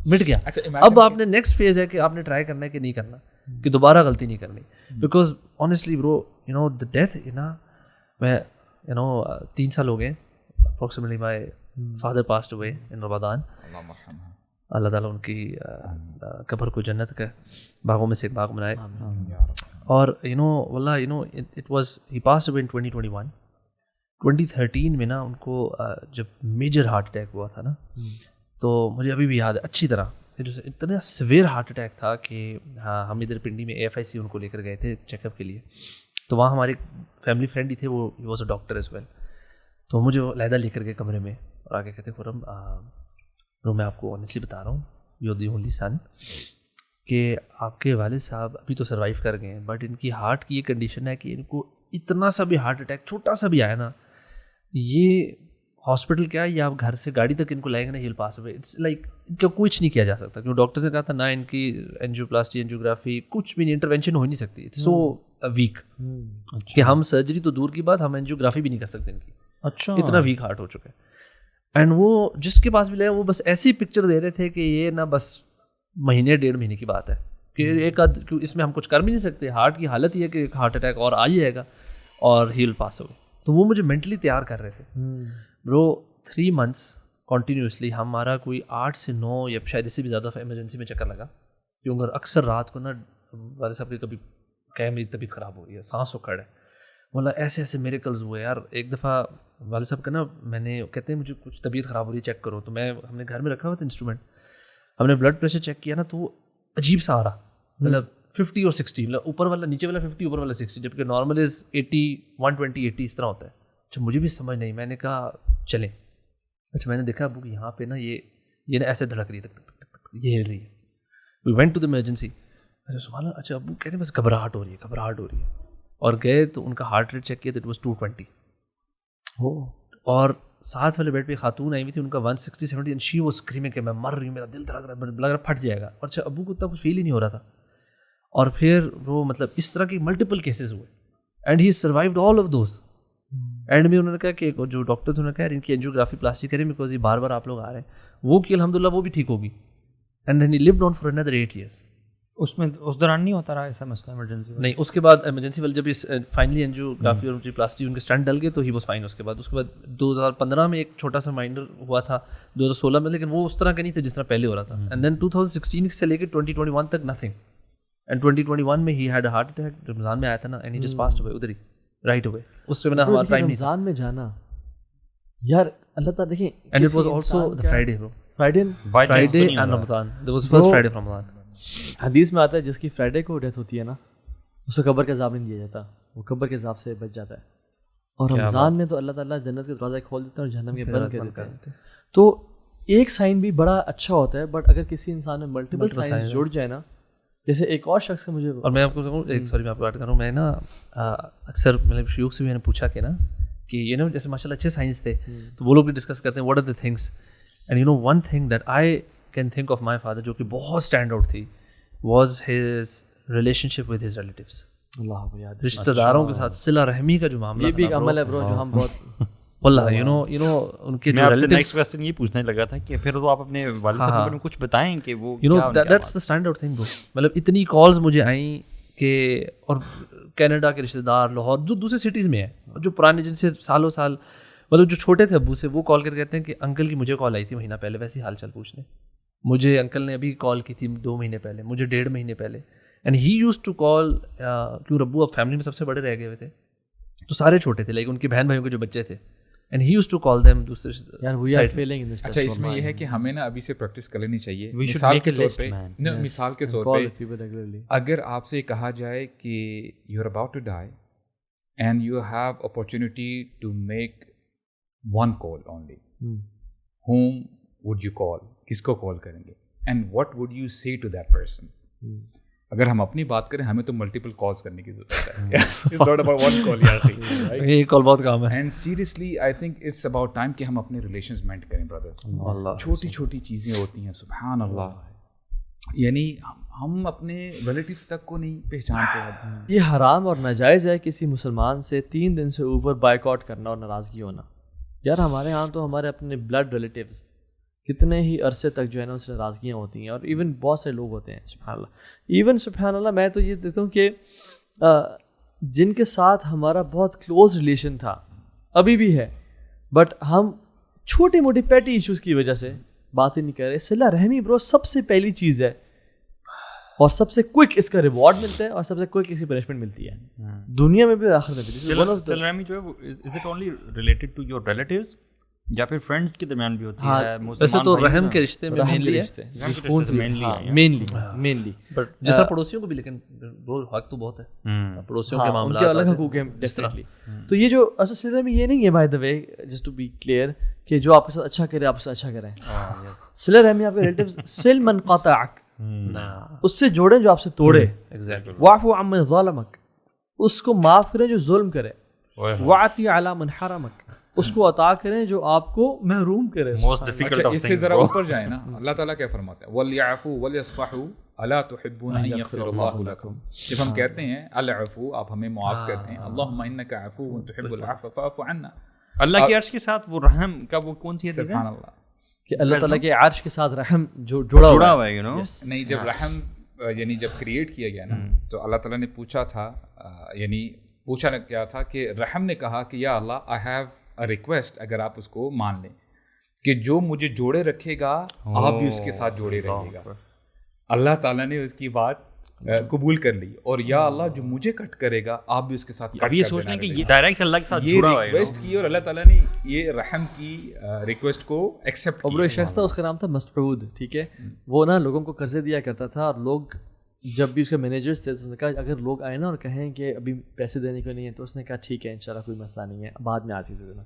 مٹ گیا. اب آپ نے نیکسٹ فیز ہے کہ آپ نے ٹرائی کرنا ہے کہ نہیں کرنا, کہ دوبارہ غلطی نہیں کرنی. بیکاز آنیسٹلی برو دا ڈیتھ میں 3 سال ہو گئے approximately. My father passed away in Ramadan. اللہ تعالیٰ ان کی قبر کو جنت کے باغوں میں سے ایک باغ بنائے. اور واللہ it was he passed away in 2021. 2013 میں نا ان کو جب میجر ہارٹ اٹیک ہوا تھا نا, تو مجھے ابھی بھی یاد ہے اچھی طرح. اتنا سویئر ہارٹ اٹیک تھا کہ ہاں ہم ادھر پنڈی میں AFIC ان کو لے کر گئے تھے چیک اپ کے لیے. تو وہاں ہمارے فیملی فرینڈ ہی تھے, وہ was a doctor as well. تو مجھے علیحدہ لے کر گئے کمرے میں اور آگے کہتے خرم میں آپ کو آنیسٹلی بتا رہا ہوں, یو دی اونلی سن, کہ آپ کے والد صاحب ابھی تو سروائیو کر گئے ہیں, بٹ ان کی ہارٹ کی یہ کنڈیشن ہے کہ ان کو اتنا سا بھی ہارٹ اٹیک چھوٹا سا بھی آیا نا, یہ ہاسپٹل کیا ہے یا آپ گھر سے گاڑی تک ان کو لائیں گے نا, he'll pass away. It's like ان کا کچھ نہیں کیا جا سکتا, کیونکہ ڈاکٹر نے کہا تھا نہ ان کی اینجیوپلاسٹی انجیوگرافی کچھ بھی نہیں, انٹروینشن ہو ہی نہیں سکتی. اٹس سو ویک کہ ہم سرجری تو دور کی بات, ہم اینجیوگرافی بھی نہیں کر سکتے ان کی. اچھا, اتنا ویک ہارٹ ہو چکا ہے. اینڈ وہ جس کے پاس بھی لے وہ بس ایسی پکچر دے رہے تھے کہ یہ نا بس مہینے 1.5 مہینے کی بات ہے, کہ ایک آدھ اس میں ہم کچھ کر بھی نہیں سکتے. ہارٹ کی حالت یہ ہے کہ ایک ہارٹ اٹیک اور آ جائے گا اور ہیل پاس ہو. تو وہ مجھے مینٹلی تیار کر رہے تھے. برو 3 months کنٹینیوسلی ہمارا کوئی 8 سے 9 یا شاید اس سے بھی زیادہ ایمرجنسی میں چکر لگا, کیونکہ اکثر رات کو نا والد صاحب کی کبھی کہ میری طبیعت خراب ہو رہی ہے, سانس اکھڑ ہے. بولا ایسے ایسے میریکلز ہوئے یار. ایک دفعہ والد صاحب کا نا میں نے کہتے ہیں مجھے کچھ طبیعت خراب ہو رہی ہے چیک کرو, تو ہم نے گھر میں رکھا ہوا تھا انسٹرومنٹ, ہم نے بلڈ پریشر چیک کیا نا تو عجیب سا آ رہا, مطلب 50 اور 60, مطلب اوپر والا نیچے والا 50 اوپر والا 60, جبکہ نارمل از 80 120 80 اس طرح ہوتا ہے. اچھا مجھے بھی سمجھ نہیں, میں نے کہا چلیں. اچھا میں نے دیکھا ابو یہاں پہ نا یہ نا ایسے دھڑک رہی ہے, تک تک تک یہ ہل رہی ہے. We went to the emergency. اچھا ابو کہتے ہیں بس گھبراہٹ ہو رہی ہے, اور گئے تو ان کا ہارٹ ریٹ چیک کیا تو اٹ واز 220. اور ساتھ والے بیڈ پہ خاتون آئی ہوئی تھی, ان کا 160 70 اینڈ شی واز اسکریمنگ کہ میں مر رہی ہوں, میرا دل دھڑک رہا ہے, لگ رہا پھٹ جائے گا. اور اچھا ابو کو اتنا کچھ فیل ہی نہیں ہو رہا تھا. اور پھر وہ مطلب اس طرح کی ملٹیپل کیسز ہوئے اینڈ ہی survived all of those. And میں انہوں نے کہا کہ جو ڈاکٹر تھے انہوں نے کہا ان کی اینجیوگرافی پلاسٹک کریں بیکاز یہ بار بار آپ لوگ آ رہے ہیں. وہ کی الحمدللہ وہ بھی ٹھیک ہوگی. And then he lived on for another 8 years. اس میں اس دوران نہیں ہوتا رہا ایسا مسئلہ ایمرجنسی نہیں, اس کے بعد ایمرجنسی والے جب فائنلی اینجیوگرافی اور پلاسٹک ان کے اسٹنٹ ڈل گئے تو ہی واز فائن. اس کے بعد 2015 میں ایک چھوٹا سا مائنر ہوا تھا 2016 میں, لیکن وہ اس طرح کا نہیں تھا جس طرح پہلے ہو رہا تھا. اینڈ دین 2016 سے لے کے 2021 تک نتھنگ. اینڈ 2021 میں ہی ہیڈ ہارٹ اٹیک, رمضان میں آیا تھا نا, and he just passed away ادھر ہی رائٹ اوے. اس سے بنا ہمارا ٹائم نہیں تھا. رمضان میں جانا یار اللہ تعالیٰ دیکھیں. And it was also the Friday bro. Friday and Ramzan. There was first Friday of Ramzan. حدیث میں آتا ہے جس کی فرائیڈے کو ڈیتھ ہوتی ہے نا اس کو قبر کا عذاب نہیں دیا جاتا, وہ قبر کے عذاب سے بچ جاتا ہے. اور رمضان میں تو اللہ تعالیٰ جنت کے دروازے کھول دیتے ہیں اور جہنم کے بند کر دیتے ہیں. تو ایک سائن بھی بڑا اچھا ہوتا ہے, بٹ اگر کسی انسان میں ملٹیپل سائنس جڑ جائے نا, جیسے ایک اور شخص کا مجھے, اور میں آپ کو کہوں ایک سوری میں آپ کو بات کروں, میں نا اکثر مطلب شیوخ سے بھی میں نے پوچھا کہ نا کہ یہ نا جیسے ماشاء اللہ اچھے سائنس تھے تو وہ لوگ بھی ڈسکس کرتے ہیں what are the things. And you know one thing that I can think of my father جو کہ بہت اسٹینڈ آؤٹ تھی was his relation ship with his relatives. Allah کو یاد, رشتہ داروں کے ساتھ صلہ رحمی کا جو معاملہ, یہ بھی ایک عمل ہے برو جو ہم بہت واللہ یو نو ان کے جو ریلیٹیوز. نیکسٹ کوسچن یہ پوچھنے لگا تھا کہ پھر تو آپ اپنے والد صاحب کے بارے میں کچھ بتائیں کہ وہ you know that's the stand out thing. مطلب اتنی کالز مجھے آئیں کہ, اور کینیڈا کے رشتہ دار لاہور جو دوسرے سٹیز میں ہیں جو پرانے جن سے سالوں سال مطلب جو چھوٹے تھے ابو سے, وہ کال کر کہتے ہیں کہ انکل کی مجھے کال آئی تھی مہینہ پہلے ویسے ہی حال چال پوچھنے. مجھے انکل نے ابھی کال کی تھی 2 مہینے پہلے, مجھے 1.5 مہینے پہلے. And he used to call, کیوں ابو اب فیملی میں سب سے بڑے رہ گئے ہوئے تھے تو سارے چھوٹے تھے, لیکن ان کے بہن بھائیوں کے جو بچے تھے, and he used to call them دوسرے. اچھا اس میں یہ ہے کہ ہمیں نا ابھی سے پریکٹس کر لینی چاہیے. مثال کے طور پہ اگر آپ سے کہا جائے کہ you are about to die and you have opportunity to make one call only, whom would you call, کس کو کال کریں گے, and what would you say to that person. اگر ہم اپنی بات کریں ہمیں تو ملٹیپل کالس کرنے کی ضرورت ہے. It's not about one call یار, ایک کال بہت کام ہے. And seriously I think it's about time کہ ہم اپنے ریلیشنز مینٹ کریں brothers. چھوٹی چھوٹی چیزیں ہوتی ہیں سبحان اللہ, یعنی ہم اپنے ریلیٹیوز تک کو نہیں پہچانتے. یہ حرام اور ناجائز ہے کسی مسلمان سے 3 دن سے اوپر بائیک آؤٹ کرنا اور ناراضگی ہونا. یار ہمارے یہاں تو ہمارے اپنے بلڈ ریلیٹیوز کتنے ہی عرصے تک جو ہے نا اس سے ناراضگیاں ہوتی ہیں, اور ایون بہت سے لوگ ہوتے ہیں سبحان اللہ. ایون سبحان اللہ میں تو یہ دیتا ہوں کہ جن کے ساتھ ہمارا بہت کلوز ریلیشن تھا ابھی بھی ہے, بٹ ہم چھوٹی موٹی پیٹی ایشوز کی وجہ سے بات ہی نہیں کر رہے. صلہ رحمی برو سب سے پہلی چیز ہے اور سب سے کوئک اس کا ریوارڈ ملتا ہے اور سب سے کوئک اس کی پنشمنٹ ملتی ہے دنیا میں بھی آخرت میں بھی. صلہ رحمی جو ہے is it only related to your relatives یا پھر فرینڈس کے درمیان بھی ہوتی ہے؟ ویسے تو رحم کے رشتے میں مینلی بٹ جیسا پڑوسیوں کو بھی, لیکن حق تو بہت ہے پڑوسیوں کے معاملات, ان کے الگ حقوق ہیں ڈیفینیٹلی. تو یہ جو اصل صلہ رحمی یہ نہیں ہے by the way, just to be clear, کہ جو آپ کے ساتھ اچھا کرے آپ اس سے اچھا کریں. صلہ رحمی آپ کے ریلیٹیوز سل من قطعک, اس سے جوڑیں جو آپ سے توڑے, واعف عمن ظلمک, اس کو معاف کریں جو ظلم کرے, واعطِ علی من حرمک, اس کو عطا کریں جو آپ کو محروم کرے. اس سے ذرا اوپر جائیں نا, اللہ تعالیٰ کیا فرماتا ہے, وَلْيَعْفُوا وَلْيَصْفَحُوا أَلَا تُحِبُّونَ أَن يَغْفِرَ اللَّهُ لَكُمْ. جب ہم کہتے ہیں العفو, آپ ہمیں معاف کرتے ہیں, اللہم انک عفو تحب العفو فاعف عنا, اللہ کے عرش کے ساتھ وہ رحم کا وہ کون سی حدیث ہے؟ سبحان اللہ, کہ اللہ تعالیٰ کے عرش کے ساتھ رحم جو جڑا ہوا ہے, نہیں جب رحم یعنی جب کریٹ کیا گیا نا تو اللہ تعالیٰ نے پوچھا تھا, یعنی پوچھا کیا تھا کہ رحم نے کہا کہ یا اللہ آئی ہیو اے ریکویسٹ, اگر آپ اس کو مان لیں کہ جو مجھے جوڑے رکھے گا آپ بھی اس کے ساتھ جوڑے رہیے گا. اللہ تعالیٰ نے اس کی بات قبول کر لی, اور یا اللہ جو مجھے کٹ کرے گا آپ بھی اس کے ساتھ. اب یہ سوچنے کہ یہ ڈائریکٹ اللہ کے ساتھ جڑا ہوا ہے, ریکویسٹ کی اور اللہ تعالیٰ نے یہ رحم کی ریکویسٹ کو ایکسیپٹ کیا. اور ایک شخص تھا اس کا نام تھا مسعود, ٹھیک ہے, وہ نا لوگوں کو قرضے دیا کرتا تھا, اور لوگ جب بھی اس کے مینیجرس تھے اس نے کہا اگر لوگ آئے نا اور کہیں کہ ابھی پیسے دینے کو نہیں ہے, تو اس نے کہا ٹھیک ہے انشاءاللہ کوئی مسئلہ نہیں ہے, بعد میں آ کے دے دینا.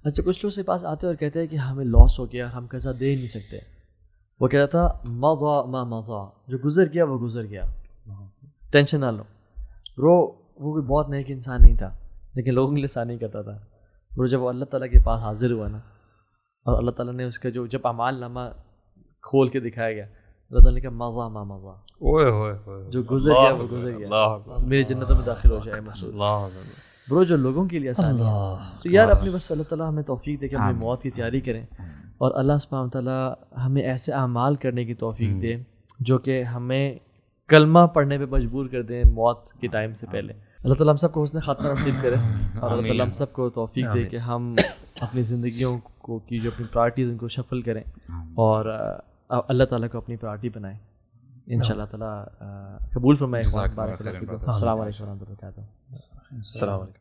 اچھا کچھ لوگ سے پاس آتے اور کہتے ہیں کہ ہمیں لاس ہو گیا, ہم قرضہ دے نہیں سکتے. وہ کہتا تھا مضى ما مضى, جو گزر گیا وہ گزر گیا, ٹینشن نہ لو. برو وہ کوئی بہت نیک انسان نہیں تھا, لیکن لوگوں کے لیے سا نہیں کرتا تھا. برو جب وہ اللہ تعالیٰ کے پاس حاضر ہوا نا, اور اللہ تعالیٰ نے اس کا جو جب اعمال نامہ کھول کے دکھایا گیا, اللہ تعالیٰ نے کہا مضى ما مضى, جو گزر گیا وہ گزر گیا, میری جنتوں میں داخل ہو جائے مسعود. برو جو لوگوں کے لیے آسان ہے. تو یار اپنی بس اللہ تعالیٰ ہمیں توفیق دے کہ اپنی موت کی تیاری کریں, اور اللہ سبحانہ تعالیٰ ہمیں ایسے اعمال کرنے کی توفیق دے جو کہ ہمیں کلمہ پڑھنے پہ مجبور کر دیں موت کے ٹائم سے پہلے. اللہ تعالیٰ ہم سب کو حسن خاتمہ نصیب کرے, اور اللہ تعالیٰ ہم سب کو توفیق دے کہ ہم اپنی زندگیوں کو کی جو اپنی پرائرٹیز ان کو شفل کریں, اور اللہ تعالیٰ کو اپنی پرائرٹی بنائیں. انشاءاللہ تعالیٰ قبول فرمائے. السلام علیکم ورحمۃ اللہ وبرکاتہ. السلام علیکم.